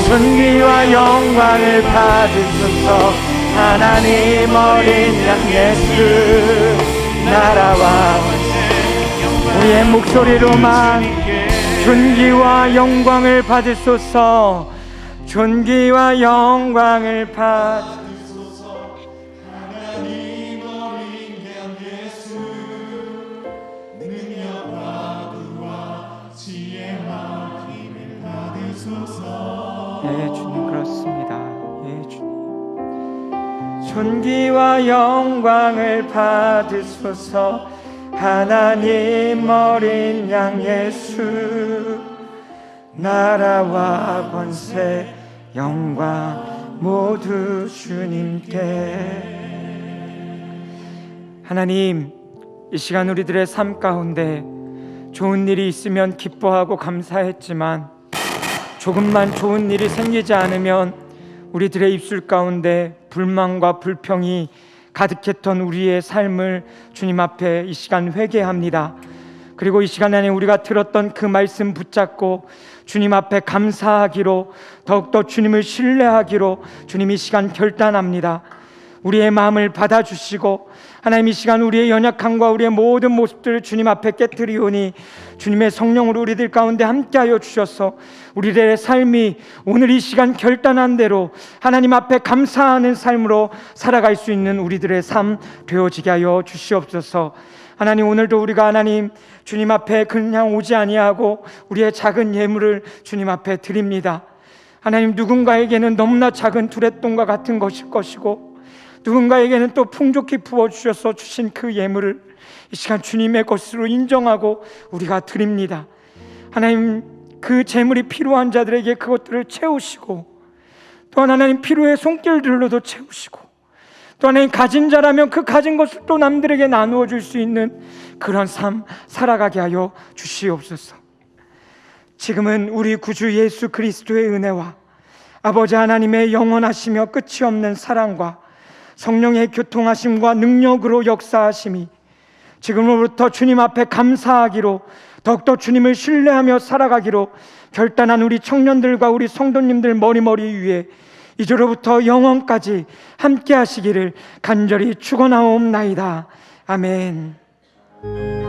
존귀와 영광을 받으소서. 하나님 어린 양 예수 나라와 우리의 목소리로만 존귀와 영광을 받으소서. 존귀와 영광을 받으소서. 하나님 어린 양 예수 능력과 부와 지혜와 힘을 받으소서. 예 주님 그렇습니다. 예 주님 존귀와 영광을 받으소서. 하나님 어린 양 예수 나라와 권세 영광 모두 주님께. 하나님 이 시간 우리들의 삶 가운데 좋은 일이 있으면 기뻐하고 감사했지만 조금만 좋은 일이 생기지 않으면 우리들의 입술 가운데 불만과 불평이 가득했던 우리의 삶을 주님 앞에 이 시간 회개합니다. 그리고 이 시간 안에 우리가 들었던 그 말씀 붙잡고 주님 앞에 감사하기로, 더욱더 주님을 신뢰하기로 주님 이 시간 결단합니다. 우리의 마음을 받아주시고 하나님 이 시간 우리의 연약함과 우리의 모든 모습들을 주님 앞에 깨뜨리오니 주님의 성령으로 우리들 가운데 함께하여 주셔서 우리들의 삶이 오늘 이 시간 결단한 대로 하나님 앞에 감사하는 삶으로 살아갈 수 있는 우리들의 삶 되어지게 하여 주시옵소서. 하나님, 오늘도 우리가 하나님 주님 앞에 그냥 오지 아니하고 우리의 작은 예물을 주님 앞에 드립니다. 하나님, 누군가에게는 너무나 작은 두렛돈과 같은 것일 것이고 누군가에게는 또 풍족히 부어주셔서 주신 그 예물을 이 시간 주님의 것으로 인정하고 우리가 드립니다. 하나님, 그 재물이 필요한 자들에게 그것들을 채우시고, 또한 하나님 필요의 손길들로도 채우시고, 또 하나님 가진 자라면 그 가진 것을 또 남들에게 나누어 줄 수 있는 그런 삶 살아가게 하여 주시옵소서. 지금은 우리 구주 예수 그리스도의 은혜와 아버지 하나님의 영원하시며 끝이 없는 사랑과 성령의 교통하심과 능력으로 역사하심이 지금으로부터 주님 앞에 감사하기로, 더욱더 주님을 신뢰하며 살아가기로 결단한 우리 청년들과 우리 성도님들 머리머리 위에 이제로부터 영원까지 함께 하시기를 간절히 축원하옵나이다. 아멘.